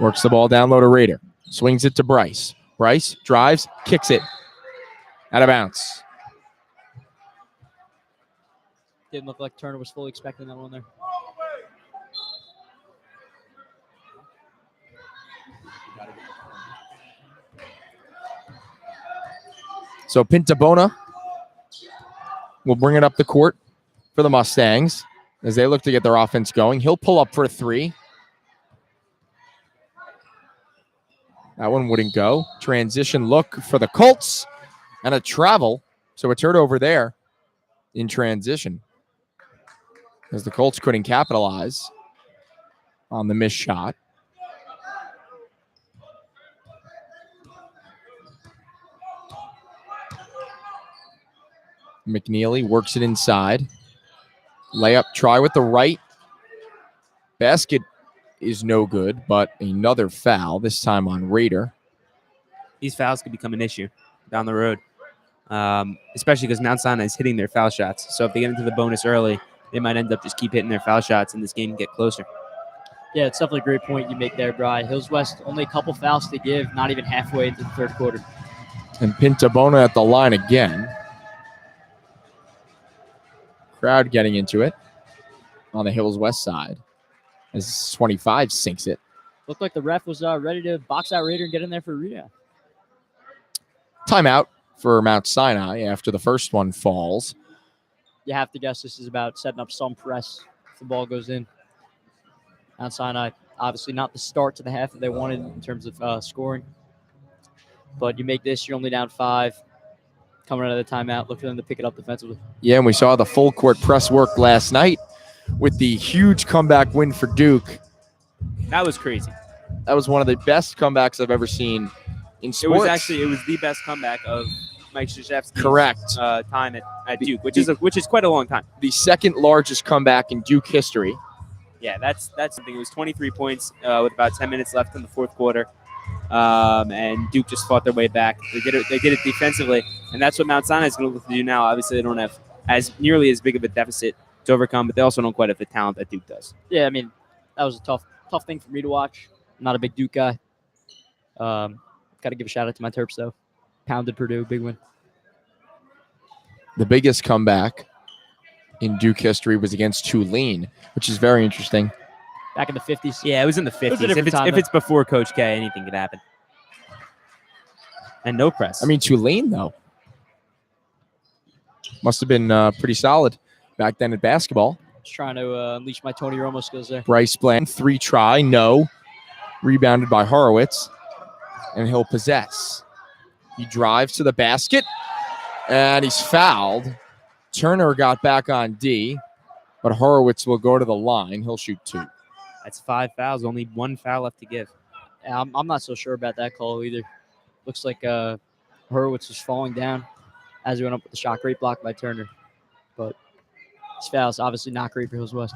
Works the ball down low to Raider. Swings it to Bryce. Bryce drives, kicks it. Out of bounds. Didn't look like Turner was fully expecting that one there. So Pintabona will bring it up the court for the Mustangs as they look to get their offense going. He'll pull up for a 3. That one wouldn't go. Transition look for the Colts and a travel. So a turnover there in transition as the Colts couldn't capitalize on the missed shot. McNeely works it inside. Layup try with the right. Basket is no good, but another foul, this time on Raider. These fouls could become an issue down the road, especially because Mount Sinai is hitting their foul shots. So if they get into the bonus early, they might end up just keep hitting their foul shots and this game can get closer. Yeah, it's definitely a great point you make there, Bri. Hills West, only a couple fouls to give, not even halfway into the third quarter. And Pintabona at the line again. Crowd getting into it on the Hills West side as 25 sinks it. Looked like the ref was ready to box out Raider and get in there for a rebound. Timeout for Mount Sinai after the first one falls. You have to guess this is about setting up some press if the ball goes in. Mount Sinai, obviously not the start to the half that they wanted in terms of scoring. But you make this, you're only down 5. Coming out of the timeout, look for them to pick it up defensively. Yeah, and we saw the full court press work last night with the huge comeback win for Duke. That was crazy. That was one of the best comebacks I've ever seen in sports. It was the best comeback of Mike Krzyzewski's Correct. Time at Duke, which is quite a long time. The second largest comeback in Duke history. Yeah, that's something. It was 23 points with about 10 minutes left in the fourth quarter, and Duke just fought their way back. They did it defensively, and that's what Mount Sinai is going to look to do now. Obviously, they don't have nearly as big of a deficit to overcome, but they also don't quite have the talent that Duke does. Yeah, I mean, that was a tough thing for me to watch. I'm not a big Duke guy. Got to give a shout out to my Terps though. Pounded Purdue, big win. The biggest comeback in Duke history was against Tulane, which is very interesting. Back in the 50s. Yeah, it was in the was a 50s. different time, If it's before Coach K, anything could happen. And no press. I mean, Tulane, though, must have been pretty solid back then at basketball. Just trying to unleash my Tony Romo skills there. Bryce Bland, 3 try, no. Rebounded by Horowitz, and he'll possess. He drives to the basket, and he's fouled. Turner got back on D, but Horowitz will go to the line. He'll shoot 2. That's 5 fouls. Only 1 foul left to give. Yeah, I'm not so sure about that call either. Looks like Horowitz was falling down as he went up with the shot. Great block by Turner. But his foul's obviously not great for Hills West.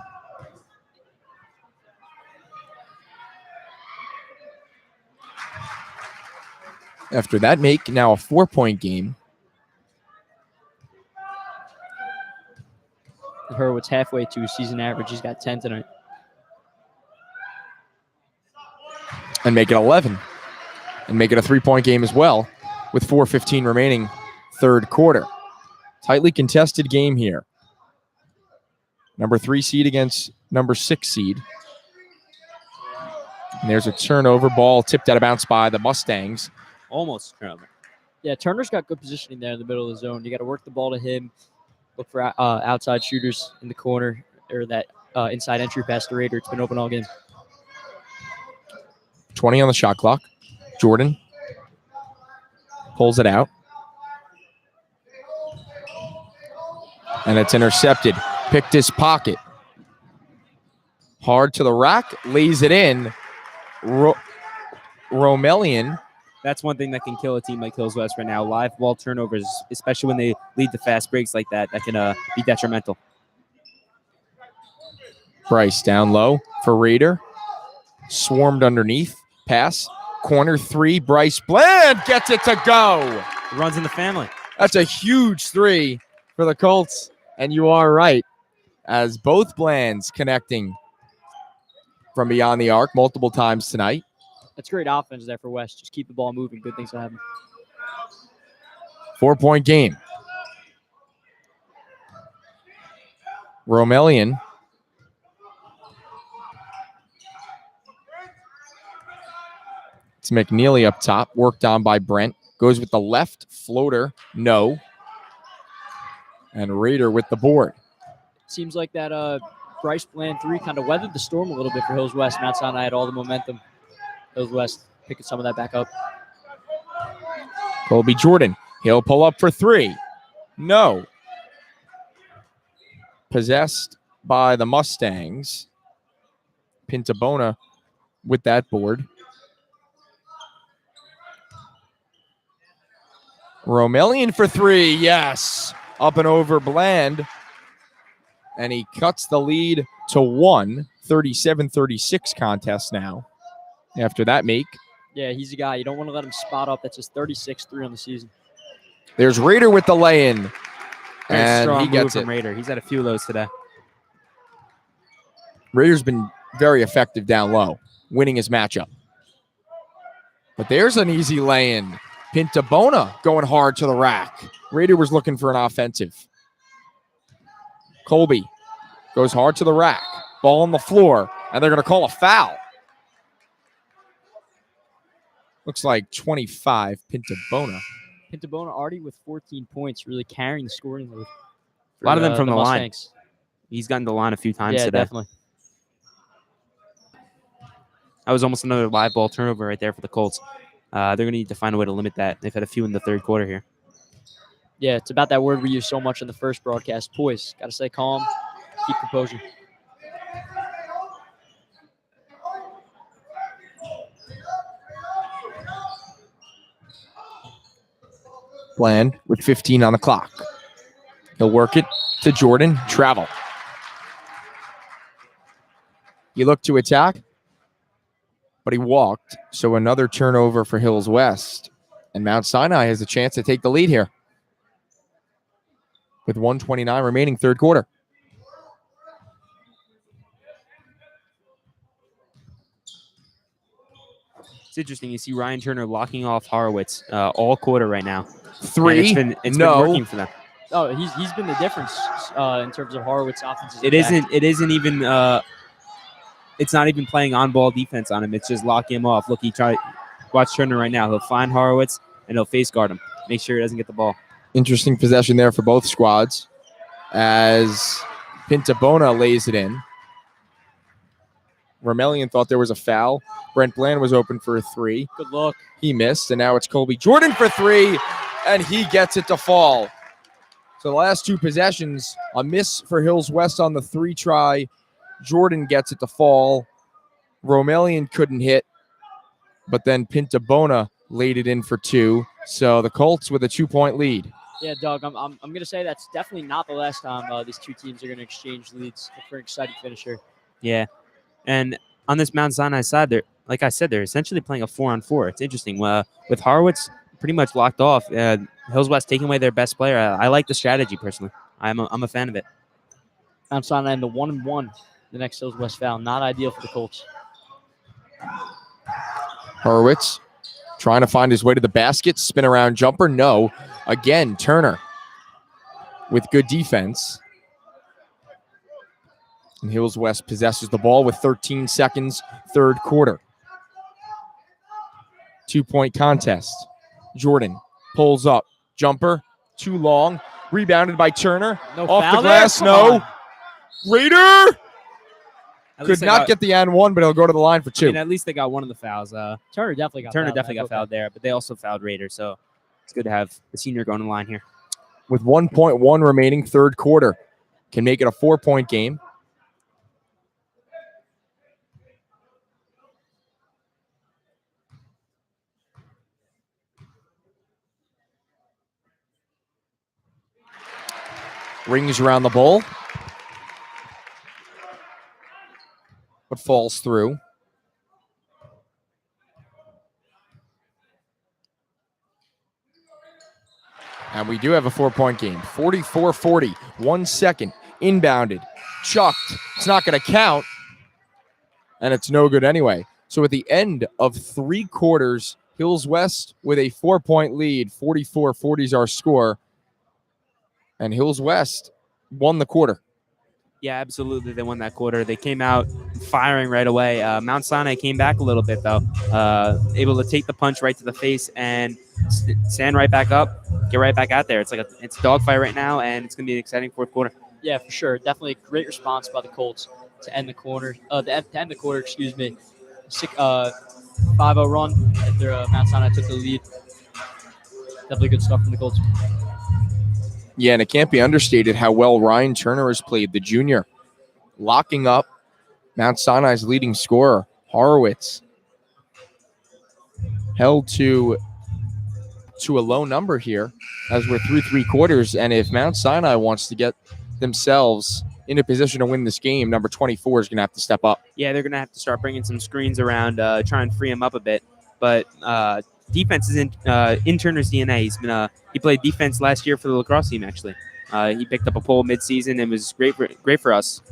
After that make, now a 4-point game. Horowitz halfway to his season average. He's got 10 tonight. And make it 11. And make it a 3-point game as well with 4:15 remaining third quarter. Tightly contested game here. Number 3 seed against number 6 seed. And there's a turnover. Ball tipped out of bounds by the Mustangs. Almost turnover. Yeah, Turner's got good positioning there in the middle of the zone. You got to work the ball to him. Look for outside shooters in the corner or that inside entry pass to Raider. It's been open all game. 20 on the shot clock. Jordan pulls it out. And it's intercepted. Picked his pocket. Hard to the rack. Lays it in. Romelian. That's one thing that can kill a team like Hills West right now. Live ball turnovers, especially when they lead to fast breaks like that, that can be detrimental. Bryce down low for Raider. Swarmed underneath. Pass. Corner 3. Bryce Bland gets it to go. It runs in the family. That's a huge 3 for the Colts. And you are right, as both Blands connecting from beyond the arc multiple times tonight. That's great offense there for West. Just keep the ball moving. Good things will happen. 4-point game. Romelian. It's McNeely up top, worked on by Brent. Goes with the left floater, no. And Raider with the board. Seems like that Bryce Bland 3 kind of weathered the storm a little bit for Hills West. Mount Sinai had all the momentum. Hills West picking some of that back up. Colby Jordan. He'll pull up for 3. No. Possessed by the Mustangs. Pintabona with that board. Romelian for 3. Yes. Up and over Bland. And he cuts the lead to 1. 37-36 contest now. After that make. Yeah, he's a guy. You don't want to let him spot up. That's his 36th 3 on the season. There's Raider with the lay-in. Very And strong he move gets from it. Raider. He's had a few of those today. Raider's been very effective down low, winning his matchup. But there's an easy lay-in. Pintabona going hard to the rack. Raider was looking for an offensive. Colby goes hard to the rack. Ball on the floor, and they're going to call a foul. Looks like 25, Pintabona. Pintabona already with 14 points, really carrying the scoring load. A lot of them from the line. Mustangs. He's gotten the line a few times Yeah, today. definitely. That was almost another live ball turnover right there for the Colts. They're going to need to find a way to limit that. They've had a few in the third quarter here. Yeah, it's about that word we used so much in the first broadcast, poise. Got to stay calm, keep composure. Bland with 15 on the clock. He'll work it to Jordan. Travel. He looked to attack, but he walked. So another turnover for Hills West. And Mount Sinai has a chance to take the lead here with 1:29 remaining, third quarter. It's interesting. You see Ryan Turner locking off Horowitz all quarter right now. Three. And it's been No. working for them. Oh, he's been the difference in terms of Horowitz offenses. It isn't even it's not even playing on ball defense on him. It's just locking him off. Look, watch Turner right now. He'll find Horowitz and he'll face guard him. Make sure he doesn't get the ball. Interesting possession there for both squads as Pintabona lays it in. Romelian thought there was a foul. Brent Bland was open for a three. Good look. He missed, and now it's Colby Jordan for three, and he gets it to fall. So the last two possessions, a miss for Hills West on the three try. Jordan gets it to fall. Romelian couldn't hit, but then Pintabona laid it in for two. So the Colts with a 2-point lead. Yeah, Doug, I'm going to say that's definitely not the last time these two teams are going to exchange leads for an exciting finish here. Yeah. And on this Mount Sinai side, like I said, they're essentially playing a 4-on-4. It's interesting. With Horowitz pretty much locked off, Hills West taking away their best player. I like the strategy personally. I'm a fan of it. Mount Sinai in the 1-1. The next Hills West foul. Not ideal for the Colts. Horowitz trying to find his way to the basket. Spin around jumper. No. Again, Turner with good defense. And Hills West possesses the ball with 13 seconds, third quarter. 2-point contest. Jordan pulls up. Jumper, too long. Rebounded by Turner. No Off foul the glass, there? no. Come on. Raider At could least they not got- get the and one, but he'll go to the line for I two. mean, at least they got one of the fouls. Turner definitely got fouled there, but they also fouled Raider. So it's good to have the senior going in line here. With 1.1 remaining, third quarter. Can make it a 4-point game. Rings around the bowl, but falls through. And we do have a 4-point game. 44-40, 1 second, inbounded, chucked. It's not going to count, and it's no good anyway. So at the end of 3 quarters, Hills West with a 4-point lead. 44-40 is our score. And Hills West won the quarter. Yeah, absolutely. They won that quarter. They came out firing right away. Mount Sinai came back a little bit, though. Able to take the punch right to the face and stand right back up, get right back out there. It's a dogfight right now, and it's going to be an exciting fourth quarter. Yeah, for sure. Definitely a great response by the Colts to end the quarter. To end the quarter, excuse me. 5-0 run after Mount Sinai took the lead. Definitely good stuff from the Colts. Yeah, and it can't be understated how well Ryan Turner has played, the junior. Locking up Mount Sinai's leading scorer, Horowitz. Held to a low number here as we're through 3 quarters. And if Mount Sinai wants to get themselves in a position to win this game, number 24 is going to have to step up. Yeah, they're going to have to start bringing some screens around, try and free him up a bit. But defense is in Turner's DNA. He played defense last year for the lacrosse team, actually. He picked up a pole midseason and was great for us.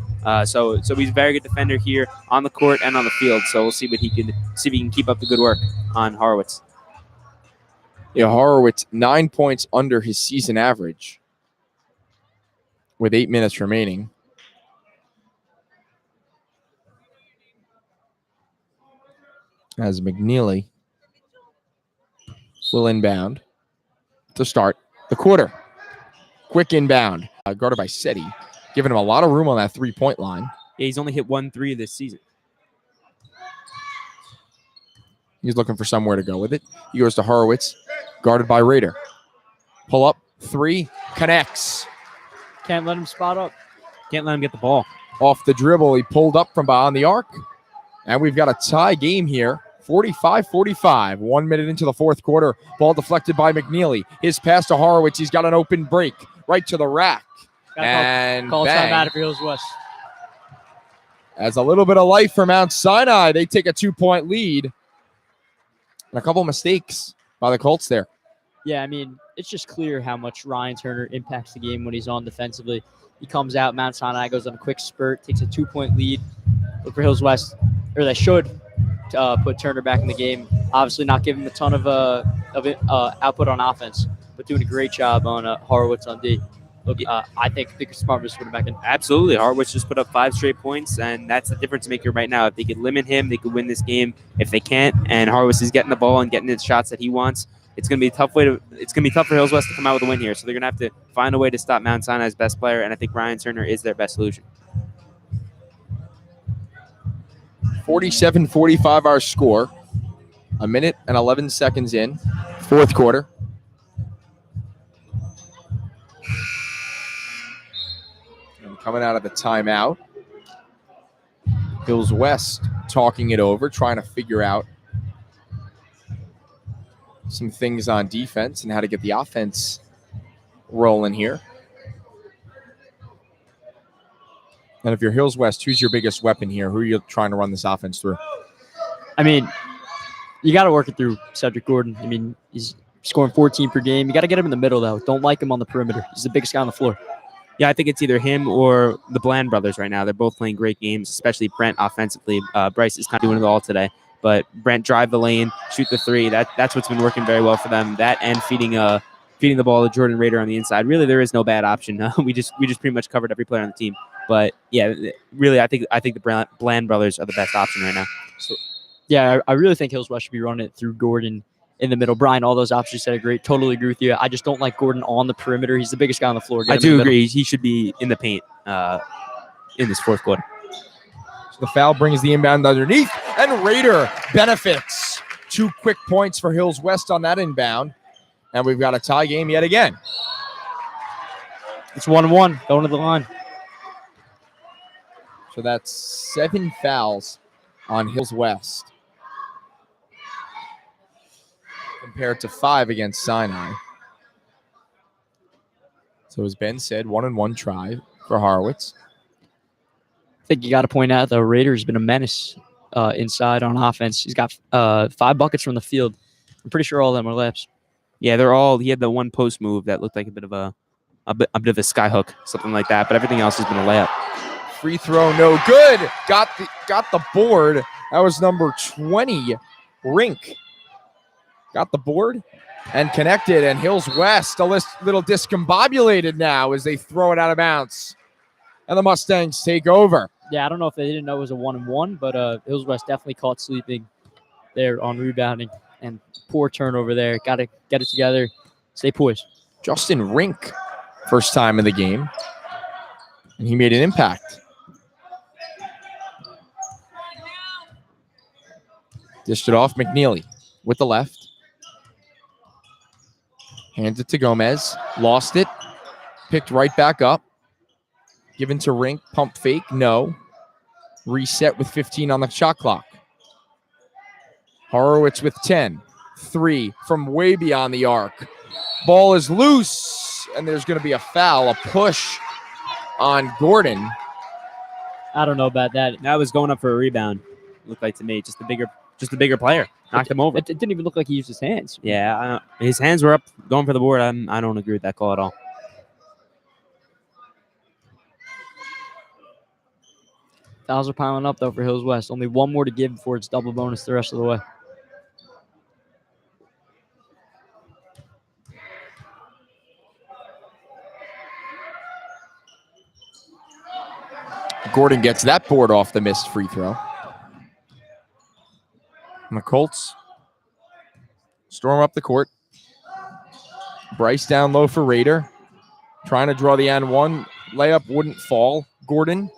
So he's a very good defender here on the court and on the field. So we'll see if he can keep up the good work on Horowitz. Yeah, Horowitz 9 points under his season average. with 8 minutes remaining. As McNeely will inbound to start the quarter. Quick inbound, guarded by Seti, giving him a lot of room on that 3-point line. Yeah, he's only hit 1 3 this season. He's looking for somewhere to go with it. He goes to Horowitz, guarded by Raider. Pull up, 3, connects. Can't let him spot up. Can't let him get the ball. Off the dribble, he pulled up from behind the arc. And we've got a tie game here, 45-45. 1 minute into the fourth quarter. Ball deflected by McNeely. His pass to Horowitz. He's got an open break right to the rack. And call bang. timeout for Hills West. As a little bit of life for Mount Sinai, they take a 2-point lead. And a couple of mistakes by the Colts there. Yeah, I mean, it's just clear how much Ryan Turner impacts the game when he's on defensively. He comes out, Mount Sinai goes on a quick spurt, takes a 2-point lead. Look for Hills West, or they should put Turner back in the game. Obviously not giving him a ton of output on offense, but doing a great job on Horowitz on D. Look, I think Smart was put him back in. Absolutely. Horowitz just put up 5 straight points, and that's the difference maker right now. If they could limit him, they could win this game. If they can't, and Horowitz is getting the ball and getting the shots that he wants, it's gonna be tough for Hills West to come out with a win here. So they're gonna have to find a way to stop Mount Sinai's best player, and I think Ryan Turner is their best solution. 47-45 our score. 1 minute and 11 seconds in. Fourth quarter. And coming out of the timeout. Hills West talking it over, trying to figure out some things on defense and how to get the offense rolling here. And if you're Hills West, who's your biggest weapon here? Who are you trying to run this offense through? I mean, you got to work it through Cedric Gordon. I mean, he's scoring 14 per game. You got to get him in the middle, though. Don't like him on the perimeter. He's the biggest guy on the floor. Yeah, I think it's either him or the Bland brothers right now. They're both playing great games, especially Brent offensively. Bryce is kind of doing it all today. But Brent drive the lane, shoot the 3. That's what's been working very well for them. That and feeding the ball to Jordan Raider on the inside. Really, there is no bad option. We just pretty much covered every player on the team. But yeah, really, I think the Bland brothers are the best option right now. So, yeah, I really think Hills West should be running it through Gordon in the middle. Brian, all those options you said are great. Totally agree with you. I just don't like Gordon on the perimeter. He's the biggest guy on the floor. I do agree. He should be in the paint in this fourth quarter. So the foul brings the inbound underneath, and Raider benefits. 2 quick points for Hills West on that inbound. And we've got a tie game yet again. It's 1-1 going to the line. So that's 7 fouls on Hills West compared to 5 against Sinai. So as Ben said, 1-1 try for Horowitz. I think you got to point out the Raider's been a menace inside on offense. He's got 5 buckets from the field. I'm pretty sure all of them are layups. Yeah, he had the one post move that looked like a bit of a sky hook, something like that. But everything else has been a layup. Free throw, no good. Got the board. That was number 20, Rink. Got the board and connected. And Hills West a little discombobulated now as they throw it out of bounds. And the Mustangs take over. Yeah, I don't know if they didn't know it was a 1-1, but Hills West definitely caught sleeping there on rebounding. And poor turnover there. Got to get it together. Stay poised. Justin Rink, first time in the game. And he made an impact. Dished it off. McNeely with the left. Hands it to Gomez. Lost it. Picked right back up. Given to Rink. Pump fake. No. Reset with 15 on the shot clock. Horowitz with 10. 3 from way beyond the arc. Ball is loose. And there's going to be a foul. A push on Gordon. I don't know about that. That was going up for a rebound. Looked like to me. Just a bigger player. Knocked him over. It didn't even look like he used his hands. Yeah, his hands were up going for the board. I don't agree with that call at all. Fouls are piling up, though, for Hills West. Only 1 more to give before it's double bonus the rest of the way. Gordon gets that board off the missed free throw. And the Colts storm up the court. Bryce down low for Raider. Trying to draw the and one. Layup wouldn't fall. Gordon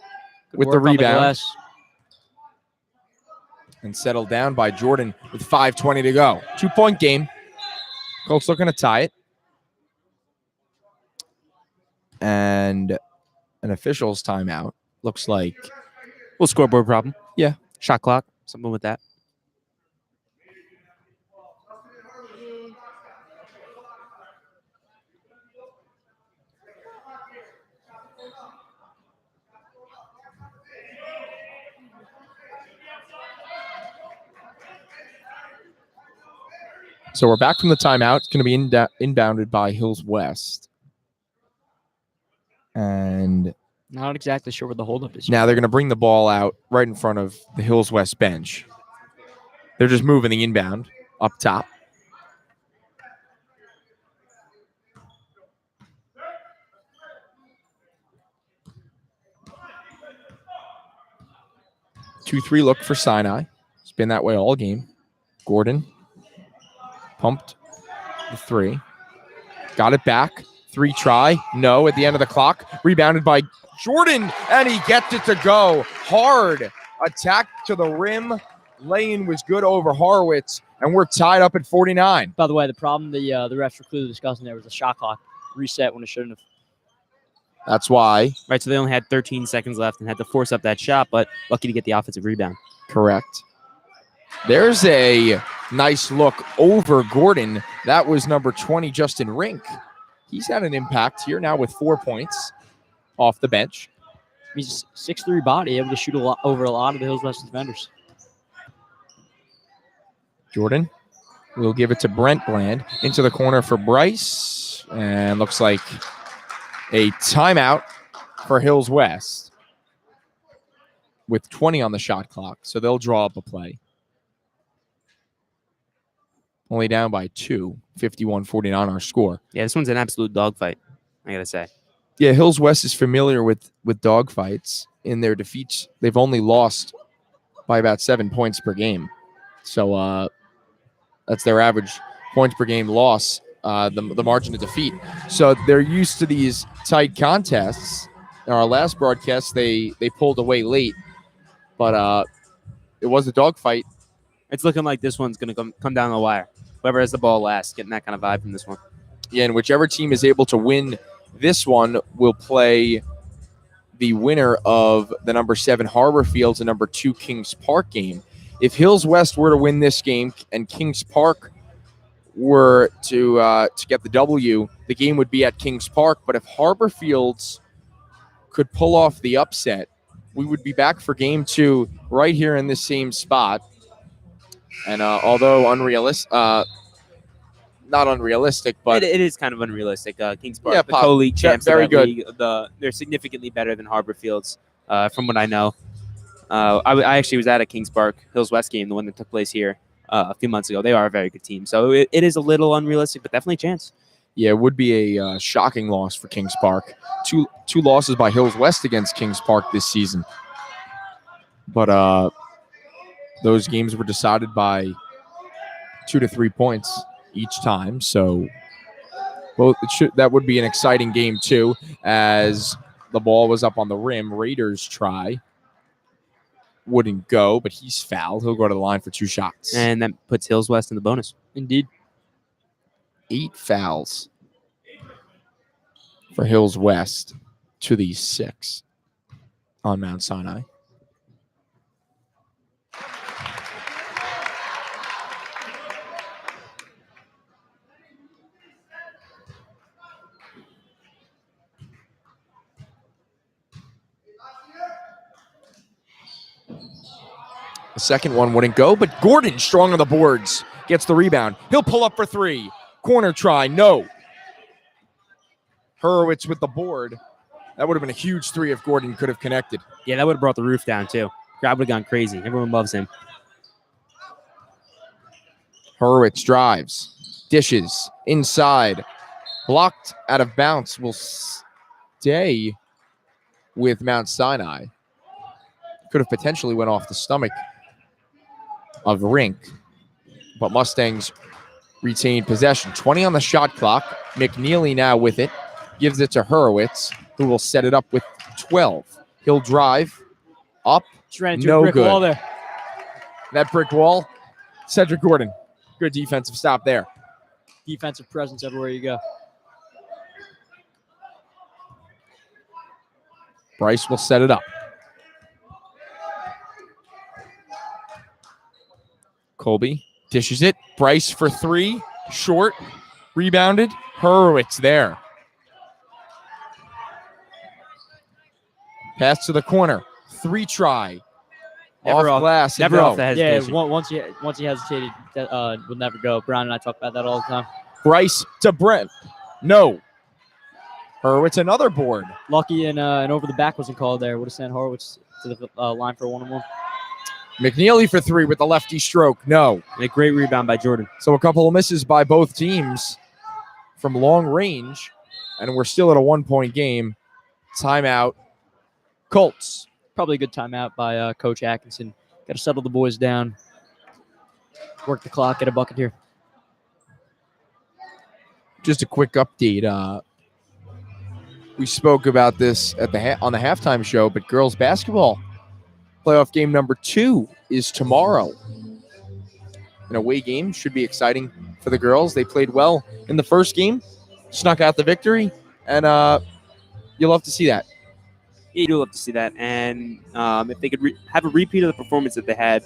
Good with the work on rebound. glass. And settled down by Jordan with 5:20 to go. 2-point game. Colts looking to tie it. And an official's timeout. Looks like Little scoreboard problem. Yeah. Shot clock. Something with that. so. We're back from the timeout. It's going to be inbounded by Hills West. And Not exactly sure where the holdup is. now they're going to bring the ball out right in front of the Hills West bench. They're just moving the inbound up top. Two, 3 look for Sinai. It's been that way all game. Gordon pumped the 3. Got it back. 3 try. No at the end of the clock. Rebounded by Jordan, and he gets it to go. Hard attack to the rim. Lane was good over Horowitz, and we're tied up at 49. By the way, the problem the refs were clearly discussing there was the shot clock reset when it shouldn't have. That's why. Right, so they only had 13 seconds left and had to force up that shot, but lucky to get the offensive rebound. Correct. There's a nice look over Gordon. That was number 20, Justin Rink. He's had an impact here now with 4 points off the bench. He's 6'3" body, able to shoot over a lot of the Hills West defenders. Jordan will give it to Brent Bland into the corner for Bryce. And looks like a timeout for Hills West with 20 on the shot clock. So they'll draw up a play. Only down by 2, 51-49 our score. Yeah, this one's an absolute dogfight, I got to say. Yeah, Hills West is familiar with dogfights. In their defeats, they've only lost by about 7 points per game. So that's their average points per game loss, the margin of defeat. So they're used to these tight contests. In our last broadcast, they pulled away late, but it was a dogfight. It's looking like this one's going to come down the wire. Whoever has the ball last, getting that kind of vibe from this one. Yeah, and whichever team is able to win this one will play the winner of the number 7 Harbor Fields and number 2 Kings Park game. If Hills West were to win this game and Kings Park were to get the W, the game would be at Kings Park. But if Harbor Fields could pull off the upset, we would be back for game 2 right here in this same spot. And although unrealistic, not unrealistic, but it is kind of unrealistic. Kings Park, Yeah, the co-league champs, very of that good. league, they're significantly better than Harbor Fields, from what I know. I actually was at a Kings Park Hills West game, the one that took place here a few months ago. They are a very good team, so it is a little unrealistic, but definitely a chance. yeah, it would be a shocking loss for Kings Park. Two losses by Hills West against Kings Park this season. But those games were decided by 2 to 3 points each time. So that would be an exciting game too, as the ball was up on the rim. Raiders try. Wouldn't go, but he's fouled. He'll go to the line for 2 shots. And that puts Hills West in the bonus. Indeed. 8 fouls for Hills West to the 6 on Mount Sinai. The second one wouldn't go, but Gordon strong on the boards. Gets the rebound. He'll pull up for 3. Corner try, no. Hurwitz with the board. That would have been a huge 3 if Gordon could have connected. Yeah, that would have brought the roof down too. Crowd would have gone crazy. Everyone loves him. Hurwitz drives. Dishes. Inside. Blocked out of bounds. Will stay with Mount Sinai. Could have potentially went off the stomach of Rink. But Mustangs retained possession. 20 on the shot clock. McNeely now with it. Gives it to Hurwitz, who will set it up with 12. He'll drive up. Just ran into No a brick good. wall there. That brick wall. Cedric Gordon. Good defensive stop there. Defensive presence everywhere you go. Bryce will set it up. Colby dishes it. Bryce for three. Short. Rebounded. Hurwitz there. Pass to the corner. Three try. Never off glass. Never no. off the hesitation. Yeah, once he hesitated, that would never go. Brown and I talk about that all the time. Bryce to Brent. No. Hurwitz another board. Lucky and over the back wasn't called there. Would have sent Horowitz to the line for a 1-on-1. McNeely for three with the lefty stroke. No. And a great rebound by Jordan. So a couple of misses by both teams from long range. And we're still at a 1-point game. Timeout. Colts. Probably a good timeout by Coach Atkinson. Got to settle the boys down. Work the clock. Get a bucket here. Just a quick update. We spoke about this at on the halftime show, but girls basketball playoff game number 2 is tomorrow. An away game should be exciting for the girls. They played well in the first game, snuck out the victory, and you'll love to see that. Yeah, you do love to see that. And if they could have a repeat of the performance that they had,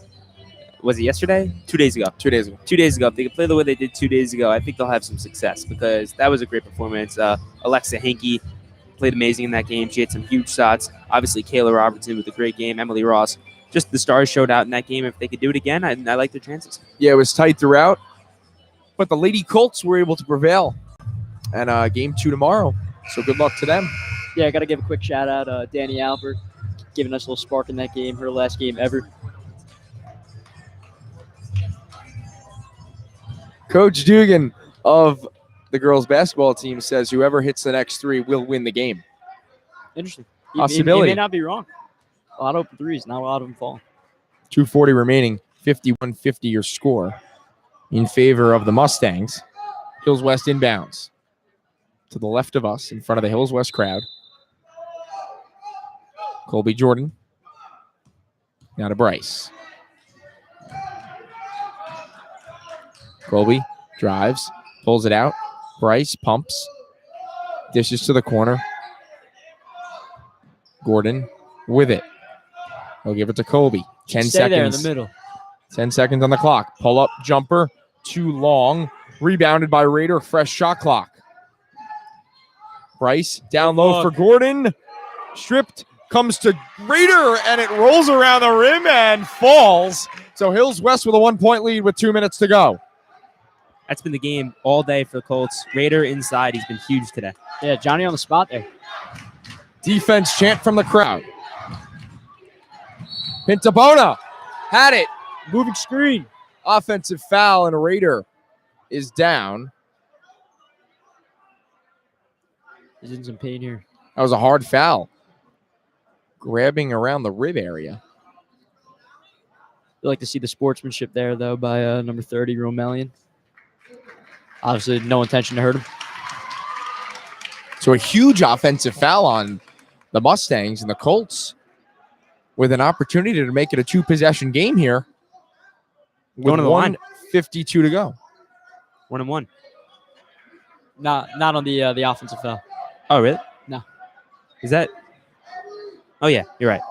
was it yesterday? 2 days ago. 2 days ago. 2 days ago. If they could play the way they did 2 days ago, I think they'll have some success because that was a great performance. Alexa Hankey played amazing in that game. She had some huge shots. Obviously, Kayla Robertson with a great game. Emily Ross. Just the stars showed out in that game. If they could do it again, I like their chances. Yeah, it was tight throughout, but the Lady Colts were able to prevail. And game 2 tomorrow, so good luck to them. Yeah, I got to give a quick shout out Danny Albert, giving us a little spark in that game, her last game ever. Coach Dugan of the girls basketball team says whoever hits the next 3 will win the game. Interesting. Possibility. You may not be wrong. A lot of open threes, not a lot of them fall. 2:40 remaining, 51-50 your score in favor of the Mustangs. Hills West inbounds to the left of us in front of the Hills West crowd. Colby Jordan. Now to Bryce. Colby drives, pulls it out. Bryce pumps. Dishes to the corner. Gordon with it. He'll give it to Colby. 10 Stay seconds. there in the middle. 10 seconds on the clock. Pull up jumper. Too long. Rebounded by Raider. Fresh shot clock. Bryce down low for Gordon. Stripped. Comes to Raider. And it rolls around the rim and falls. So Hills West with a 1-point lead with 2 minutes to go. That's been the game all day for the Colts. Raider inside. He's been huge today. Yeah, Johnny on the spot there. Defense chant from the crowd. Pintabona had it. Moving screen. Offensive foul, and Raider is down. He's in some pain here. That was a hard foul. Grabbing around the rib area. You like to see the sportsmanship there, though, by number 30, Romelian. Obviously, no intention to hurt him. So a huge offensive foul on the Mustangs, and the Colts with an opportunity to make it a 2-possession game here. Going to the line. 1:52 to go. 1-1. Not on the offensive foul. Oh, really? No. Is that? Oh, yeah. You're right.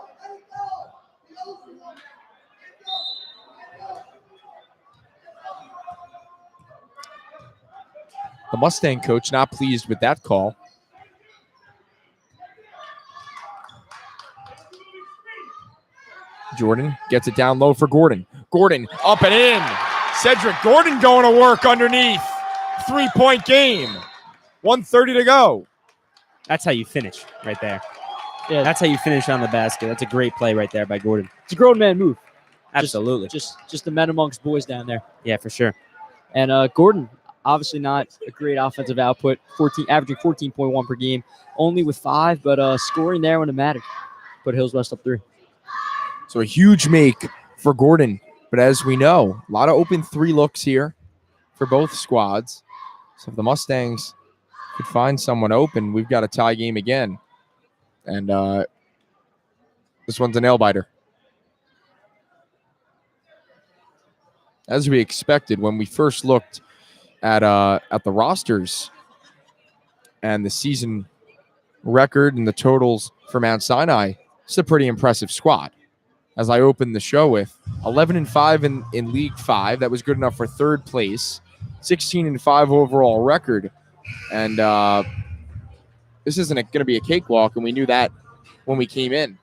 The Mustang coach not pleased with that call. Jordan gets it down low for Gordon. Gordon up and in. Cedric Gordon going to work underneath. 3-point game. 1:30 to go. That's how you finish right there. Yeah, That's how you finish on the basket. That's a great play right there by Gordon. it's a grown man move. Absolutely. Just the men amongst boys down there. Yeah, for sure. And Gordon, obviously not a great offensive output, averaging 14.1 per game, only with 5, but scoring there when it mattered. Put Hills West up 3. So a huge make for Gordon. But as we know, a lot of open 3 looks here for both squads. So if the Mustangs could find someone open, we've got a tie game again. And this one's a nail biter. As we expected when we first looked at the rosters and the season record and the totals for Mount Sinai, it's a pretty impressive squad. As I opened the show with 11-5 in League 5, that was good enough for 3rd place. 16-5 overall record, and this isn't going to be a cakewalk, and we knew that when we came in.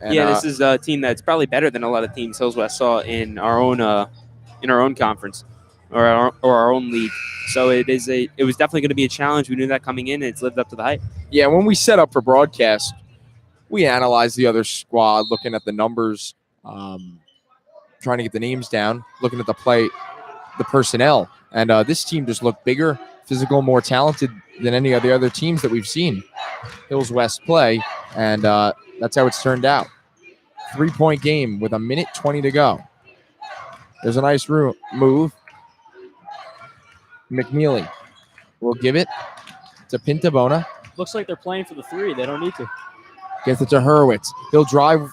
And, this is a team that's probably better than a lot of teams Hills West saw in our own conference or our own league. So it was definitely going to be a challenge. We knew that coming in, and it's lived up to the hype. Yeah, when we set up for broadcast, we analyzed the other squad, looking at the numbers, trying to get the names down, looking at the personnel. And this team just looked bigger, physical, more talented than any of the other teams that we've seen Hills West play. And that's how it's turned out. 3-point game with 1:20 to go. There's a nice move. McNeely will give it to Pintabona. Looks like they're playing for the 3. They don't need to. Gets it to Hurwitz. He'll drive.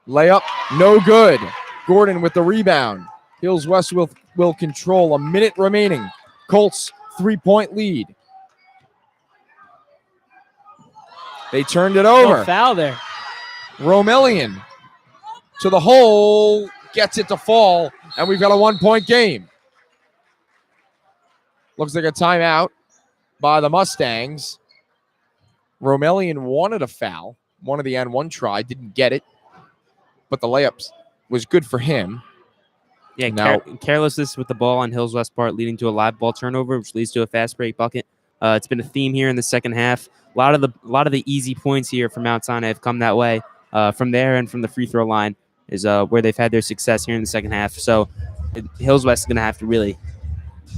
Layup. No good. Gordon with the rebound. Hills West will control. 1 minute remaining. Colts 3-point lead. They turned it over. No foul there. Romelian to the hole. Gets it to fall. And we've got a 1-point game. Looks like a timeout by the Mustangs. Romelian wanted a foul. One of the N1 try, didn't get it. But the layups was good for him. Yeah, Now- carelessness with the ball on Hills West part leading to a live ball turnover, which leads to a fast break bucket. It's been a theme here in the second half. A lot of the easy points here from Mount Sinai have come that way. From there and from the free throw line is where they've had their success here in the second half. So Hills West is going to have to really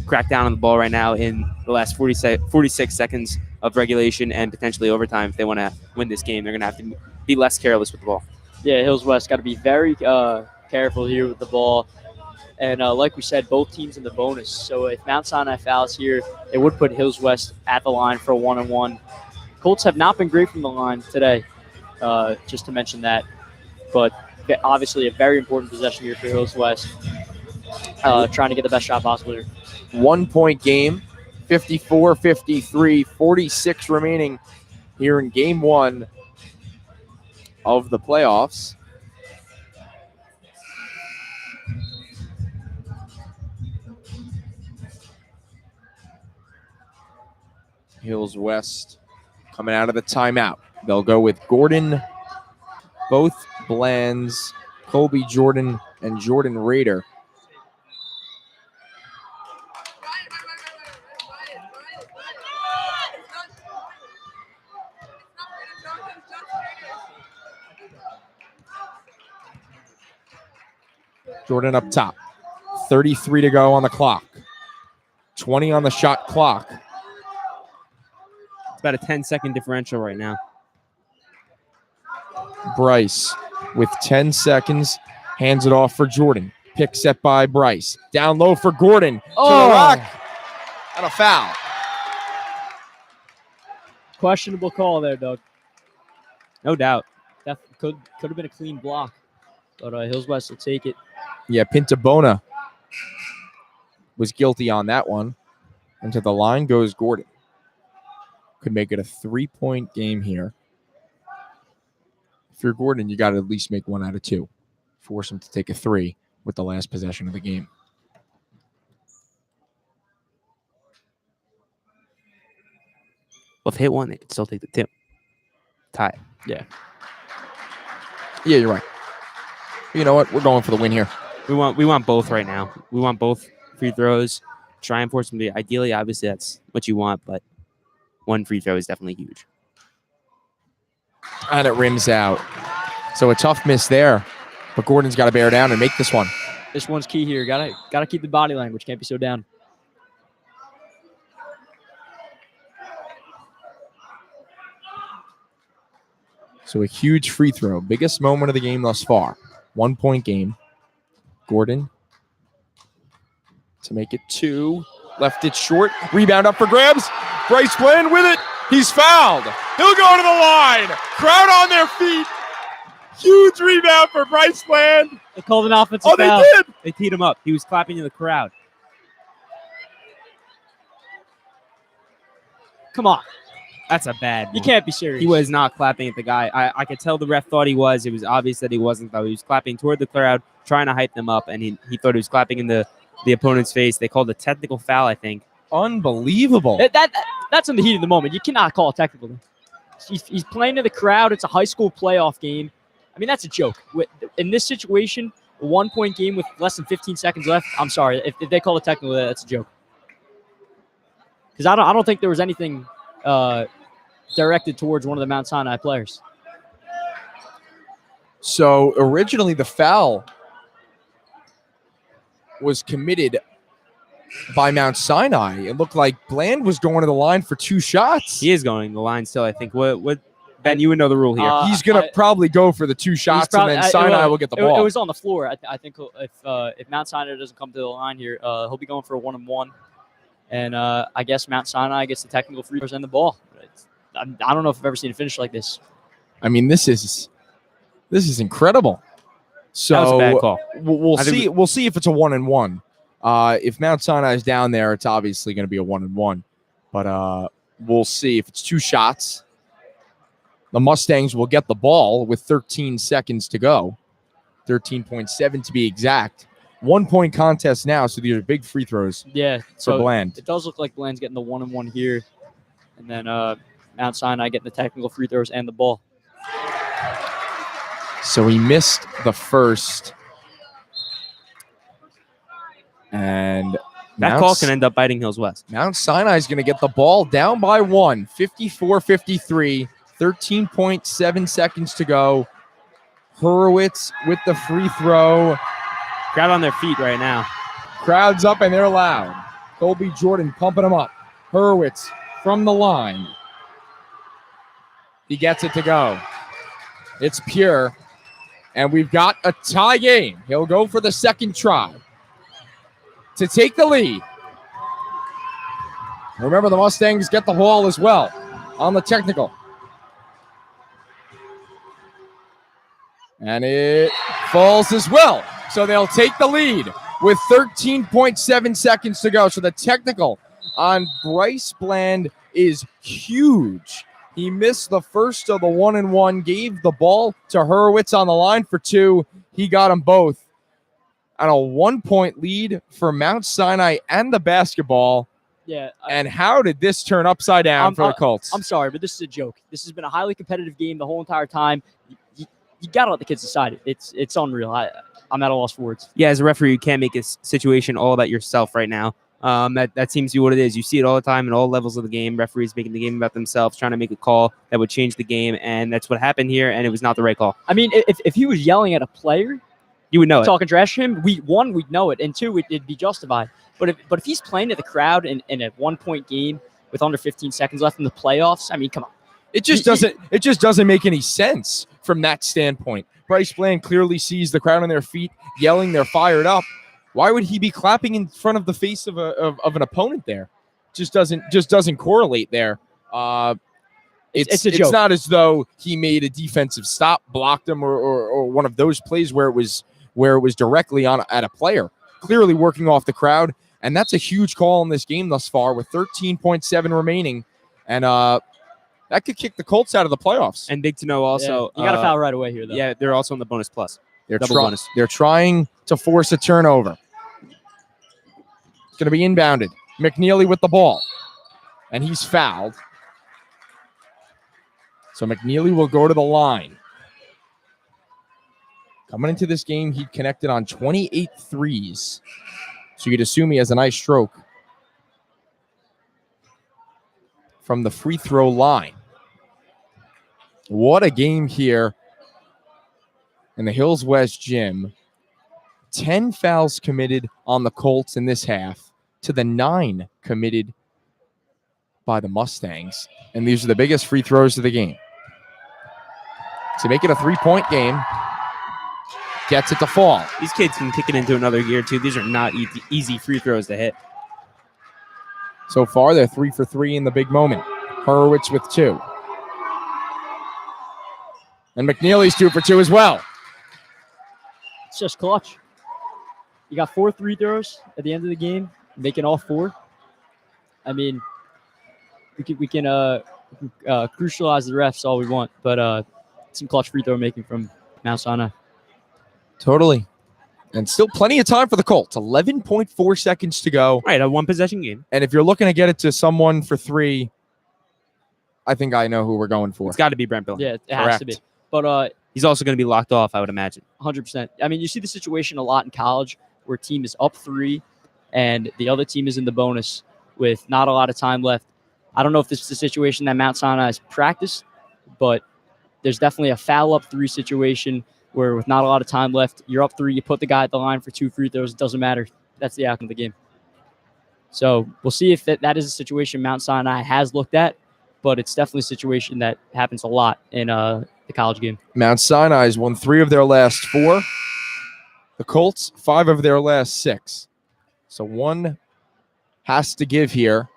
crack down on the ball right now in the last 46 seconds of regulation and potentially overtime. If they want to win this game, they're going to have to be less careless with the ball. Yeah, Hills West got to be very careful here with the ball. And like we said, both teams in the bonus. So if Mount Sinai fouls here, it would put Hills West at the line for a 1-on-1. Colts have not been great from the line today, just to mention that. But obviously a very important possession here for Hills West, trying to get the best shot possible here. 1-point game, 54-53, 46 remaining here in game 1 of the playoffs. Hills West coming out of the timeout. They'll go with Gordon, both Blands, Colby Jordan, and Jordan Rader. Jordan up top. 33 to go on the clock. 20 on the shot clock. It's about a 10-second differential right now. Bryce with 10 seconds. Hands it off for Jordan. Pick set by Bryce. Down low for Gordon. To the rock. And a foul. Questionable call there, Doug. No doubt. That could have been a clean block. But Hills West will take it. Yeah, Pintabona was guilty on that one. And to the line goes Gordon. Could make it a 3-point game here. If you're Gordon, you got to at least make 1 out of 2. Force him to take a 3 with the last possession of the game. Well, if they hit 1, they could still take the 2. Tie it. Yeah. Yeah, you're right. You know what? We're going for the win here. We want both right now. We want both free throws. Try and force them to be. Ideally, obviously, that's what you want, but 1 free throw is definitely huge. And it rims out. So a tough miss there. But Gordon's got to bear down and make this one. This one's key here. Gotta keep the body language. Can't be so down. So a huge free throw. Biggest moment of the game thus far. 1 point game. Gordon to make it 2. Left it short. Rebound up for grabs. Bryce Bland with it. He's fouled. He'll go to the line. Crowd on their feet. Huge rebound for Bryce Bland. They called an offensive Oh, they foul. did. They teed him up. He was clapping to the crowd. Come on. That's a bad You move. can't be serious. He was not clapping at the guy. I could tell the ref thought he was. It was obvious that he wasn't, though. He was clapping toward the crowd, trying to hype them up, and he thought he was clapping in the opponent's face. They called a technical foul, I think. Unbelievable. That's in the heat of the moment. You cannot call it technical. He's playing to the crowd. It's a high school playoff game. I mean, that's a joke. In this situation, a 1 point game with less than 15 seconds left, I'm sorry. If they call it technical, that's a joke. Because I don't think there was anything directed towards one of the Mount Sinai players. So originally the foul was committed by Mount Sinai. It looked like Bland was going to the line for 2 shots. He is going the line still, I think. What Ben, you would know the rule here. He's going to probably go for the 2 shots, and then Sinai will get the ball. It was on the floor. I think if Mount Sinai doesn't come to the line here, he'll be going for a 1-and-1. And I guess Mount Sinai gets the technical free throws and the ball. I don't know if I've ever seen a finish like this. I mean, this is incredible. So That was a bad call. We'll see. We'll see if it's a 1-and-1. If Mount Sinai is down there, it's obviously going to be a 1-and-1. But we'll see if it's 2 shots. The Mustangs will get the ball with 13 seconds to go. 13.7 to be exact. 1 point contest now, so these are big free throws Yeah. for So Bland. it does look like Bland's getting the 1-and-1 here. And then Mount Sinai getting the technical free throws and the ball. So he missed the first. And That call can end up biting Hills West. Mount Sinai is going to get the ball down by 1, 54-53, 13.7 seconds to go. Hurwitz with the free throw. Crowd on their feet right now. Crowd's up and they're loud. Colby Jordan pumping them up. Hurwitz from the line. He gets it to go. It's pure. And we've got a tie game. He'll go for the second try to take the lead. Remember, the Mustangs get the ball as well on the technical. And it falls as well. So they'll take the lead with 13.7 seconds to go. So the technical on Bryce Bland is huge. He missed the first of the 1-and-1, gave the ball to Hurwitz on the line for 2. He got them both. And a 1 point lead for Mount Sinai and the basketball. Yeah. And how did this turn upside down for the Colts? I'm sorry, but this is a joke. This has been a highly competitive game the whole entire time. You got to let the kids decide it. It's unreal. I'm at a loss for words. Yeah, as a referee, you can't make a situation all about yourself right now. That seems to be what it is. You see it all the time at all levels of the game. Referees making the game about themselves, trying to make a call that would change the game, and that's what happened here, and it was not the right call. I mean, if he was yelling at a player, you would know it. Talking trash to him, we'd know it, and 2, it'd be justified. But if he's playing to the crowd in a 1 point game with under 15 seconds left in the playoffs, I mean, come on. It just doesn't make any sense from that standpoint. Bryce Bland clearly sees the crowd on their feet, yelling, they're fired up. Why would he be clapping in front of the face of an opponent there? Just doesn't correlate there. It's a joke. It's not as though he made a defensive stop, blocked him, or one of those plays where it was directly at a player. Clearly working off the crowd, and that's a huge call in this game thus far with 13.7 remaining, and that could kick the Colts out of the playoffs. And big to know also. Yeah, you got to foul right away here, though. Yeah, they're also on the bonus plus. Bonus. They're trying to force a turnover. It's going to be inbounded. McNeely with the ball, and he's fouled. So McNeely will go to the line. Coming into this game, he connected on 28 threes. So you'd assume he has a nice stroke from the free throw line. What a game here in the Hills West gym. 10 fouls committed on the Colts in this half to the 9 committed by the Mustangs. And these are the biggest free throws of the game. To make it a 3-point game, gets it to fall. These kids can kick it into another gear, too. These are not easy free throws to hit. So far, they're 3 for 3 in the big moment. Horowitz with 2. And McNeely's 2 for 2 as well. It's just clutch. You got 4 free throws at the end of the game, making all 4. I mean, we can crucialize the refs all we want, but some clutch free throw making from Mount Sinai. Totally. And still plenty of time for the Colts. 11.4 seconds to go. Right, a one-possession game. And if you're looking to get it to someone for 3, I think I know who we're going for. It's got to be Brent Bill. Yeah, it has to be. But he's also going to be locked off, I would imagine. 100%. I mean, you see the situation a lot in college where a team is up 3 and the other team is in the bonus with not a lot of time left. I don't know if this is the situation that Mount Sinai has practiced, but there's definitely a foul up 3 situation where with not a lot of time left, you're up 3, you put the guy at the line for 2 free throws, it doesn't matter. That's the outcome of the game. So we'll see if that is a situation Mount Sinai has looked at, but it's definitely a situation that happens a lot in the college game. Mount Sinai's won 3 of their last 4. The Colts, 5 of their last 6. So one has to give here.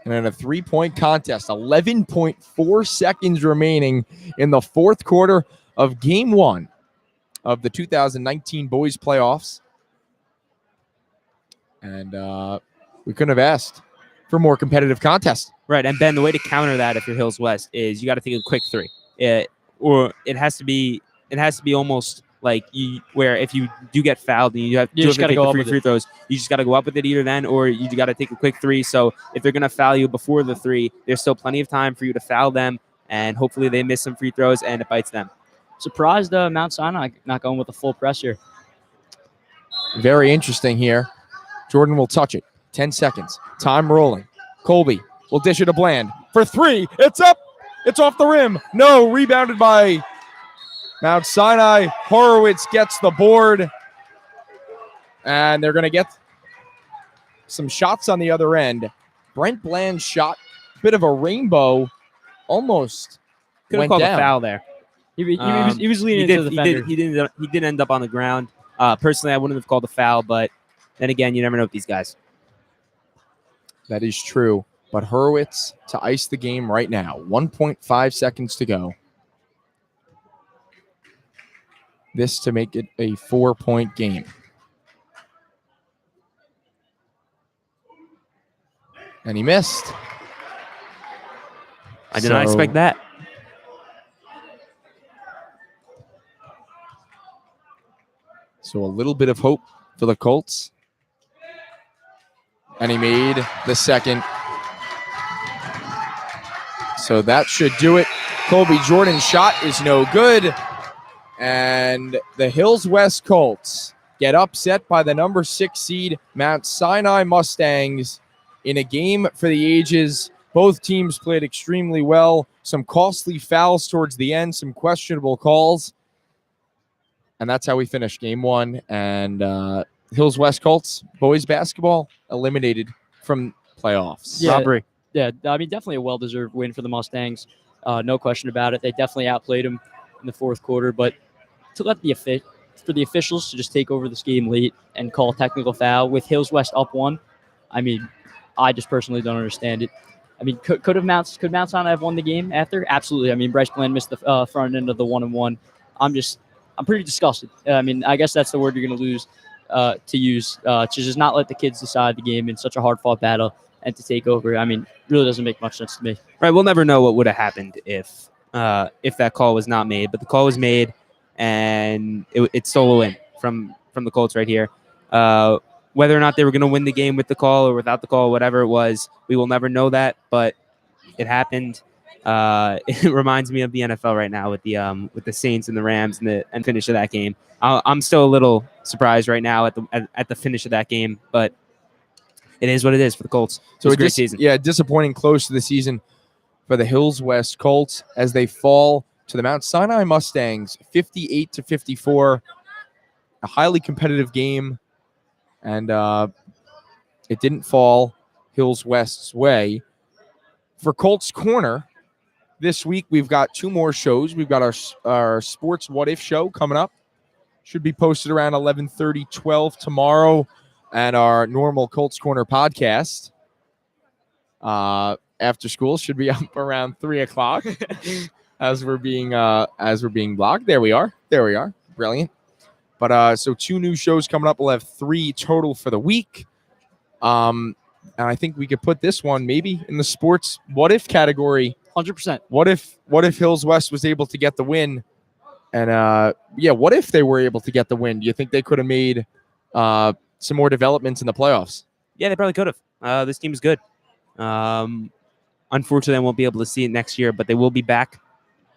And in a 3-point contest, 11.4 seconds remaining in the 4th quarter of Game 1 of the 2019 Boys Playoffs. And we couldn't have asked for more competitive contest. Right, and Ben, the way to counter that if you're Hills West is you got to take a quick 3. Or it has to be almost like where if you do get fouled and you have to take the free throws, you just got to go up with it either then, or you got to take a quick 3. So if they're going to foul you before the 3, there's still plenty of time for you to foul them, and hopefully they miss some free throws and it bites them. Surprised Mount Sinai not going with a full press here. Very interesting here. Jordan will touch it. 10 seconds. Time rolling. Colby will dish it to Bland. For 3. It's up. It's off the rim. No. Rebounded by Mount Sinai. Horowitz gets the board. And they're going to get some shots on the other end. Brent Bland's shot. Bit of a rainbow. Almost could have went called down. a foul there. He was leaning into the defender. He did end up on the ground. Personally, I wouldn't have called a foul, but then again, you never know with these guys. That is true. But Horowitz to ice the game right now. 1.5 seconds to go. This to make it a 4-point game. And he missed. I did not expect that. So a little bit of hope for the Colts. And he made the second. So that should do it. Colby Jordan's shot is no good. And the Hills West Colts get upset by the number 6 seed Mount Sinai Mustangs in a game for the ages. Both teams played extremely well. Some costly fouls towards the end, some questionable calls. And that's how we finished Game 1. And Hills West Colts boys basketball eliminated from playoffs. Yeah. Robbery. Yeah, I mean, definitely a well-deserved win for the Mustangs. No question about it. They definitely outplayed them in the 4th quarter. But to let for the officials to just take over this game late and call a technical foul with Hills West up 1, I mean, I just personally don't understand it. I mean, could Mount Sinai have won the game after? Absolutely. I mean, Bryce Bland missed the front end of the 1-and-1. I'm pretty disgusted. I mean, I guess that's the word you're going to use to just not let the kids decide the game in such a hard-fought battle and to take over. I mean, really doesn't make much sense to me. Right, we'll never know what would have happened if that call was not made, but the call was made, and it stole a win from the Colts right here. Whether or not they were going to win the game with the call or without the call, whatever it was, we will never know that, but it happened. It reminds me of the NFL right now with the Saints and the Rams and finish of that game. I'm still a little surprised right now at the finish of that game, but it is what it is for the Colts. So it's a great season. Yeah, disappointing close to the season for the Hills West Colts as they fall to the Mount Sinai Mustangs, 58-54. A highly competitive game, and it didn't fall Hills West's way. For Colts Corner, this week we've got 2 more shows. We've got our Sports What If show coming up. should be posted around 11:30, 12 tomorrow, and our normal Colts Corner podcast after school should be up around 3:00 as we're being blocked. There we are. Brilliant. But so 2 new shows coming up. We'll have 3 total for the week. And I think we could put this one maybe in the sports what if category. 100%. What if Hills West was able to get the win? And what if they were able to get the win? Do you think they could have made some more developments in the playoffs? Yeah, they probably could have. This team is good. Unfortunately, I won't be able to see it next year, but they will be back.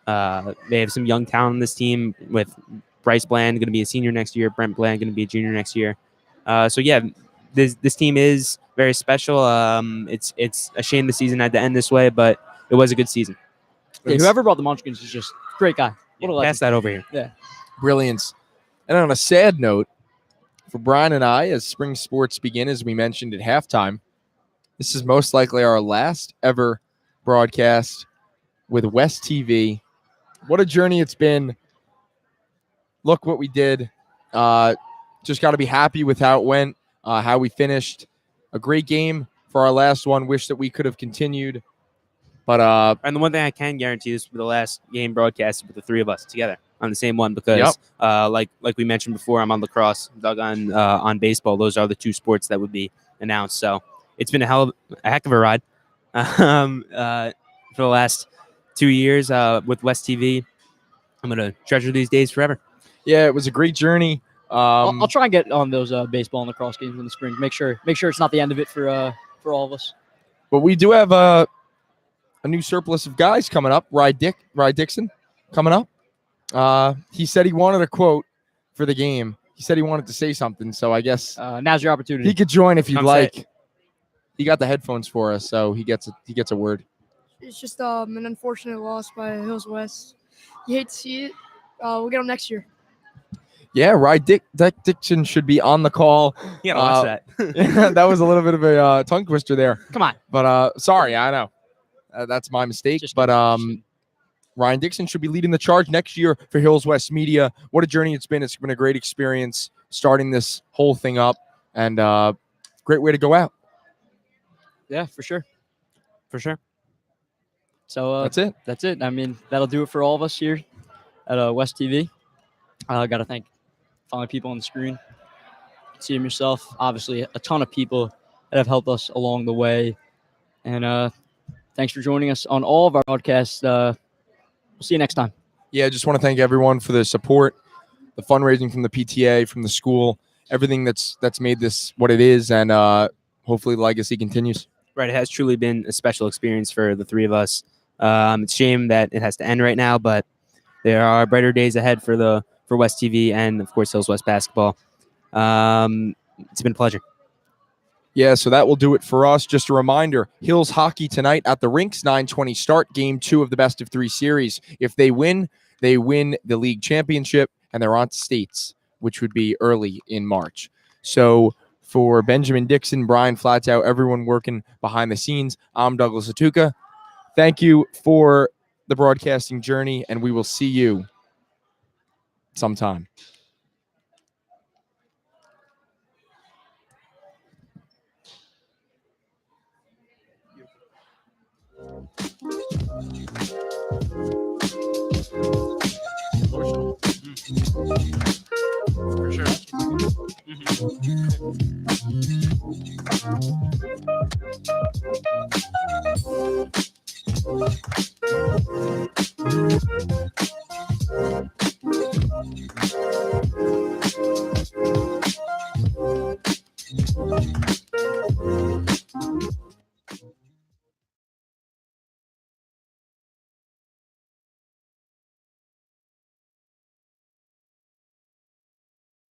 They have some young talent on this team with Bryce Bland going to be a senior next year, Brent Bland going to be a junior next year. This team is very special. It's a shame the season had to end this way, but it was a good season. Yeah, whoever brought the Munchkins is just a great guy. What a legend. Pass that over here. Yeah. Brilliance. And on a sad note, for Brian and I, as spring sports begin, as we mentioned at halftime, this is most likely our last ever broadcast with West TV. What a journey it's been. Look what we did. Just got to be happy with how it went, how we finished. A great game for our last one. Wish that we could have continued. But And the one thing I can guarantee is for the last game broadcasted with the 3 of us together on the same one because, like we mentioned before, I'm on lacrosse, Doug on baseball. Those are the 2 sports that would be announced. So it's been a heck of a ride for the last 2 years with West TV. I'm gonna treasure these days forever. Yeah, it was a great journey. I'll try and get on those baseball and lacrosse games in the spring. Make sure it's not the end of it for all of us. But we do have a new surplus of guys coming up. Rye Dixon coming up. He said he wanted a quote for the game. He said he wanted to say something. So I guess now's your opportunity. he could join if you'd Come like. say it. He got the headphones for us, so he gets a word. It's just an unfortunate loss by Hills West. You hate to see it. We'll get them next year. Yeah, Rye Dixon should be on the call. You gotta watch that. Yeah, that was a little bit of a tongue twister there. Come on. But sorry, I know. That's my mistake. Just But conversation. Ryan Dixon should be leading the charge next year for Hills West Media. What a journey it's been. It's been a great experience starting this whole thing up, and great way to go out. Yeah, for sure. For sure. So That's it. I mean, that'll do it for all of us here at West TV. I got to thank finally people on the screen. See them yourself. Obviously, a ton of people that have helped us along the way. And thanks for joining us on all of our podcasts. We'll see you next time. Yeah, I just want to thank everyone for the support, the fundraising from the PTA, from the school, everything that's made this what it is, and hopefully the legacy continues. Right, it has truly been a special experience for the 3 of us. It's a shame that it has to end right now, but there are brighter days ahead for West TV and, of course, Hills West basketball. It's been a pleasure. Yeah, so that will do it for us. Just a reminder, Hills hockey tonight at the rinks, 9:20 start, game 2 of the best of 3 series. If they win the league championship, and they're on to states, which would be early in March. So for Benjamin Dixon, Brian Flatow, everyone working behind the scenes, I'm Douglas Atuka. Thank you for the broadcasting journey, and we will see you sometime. For sure.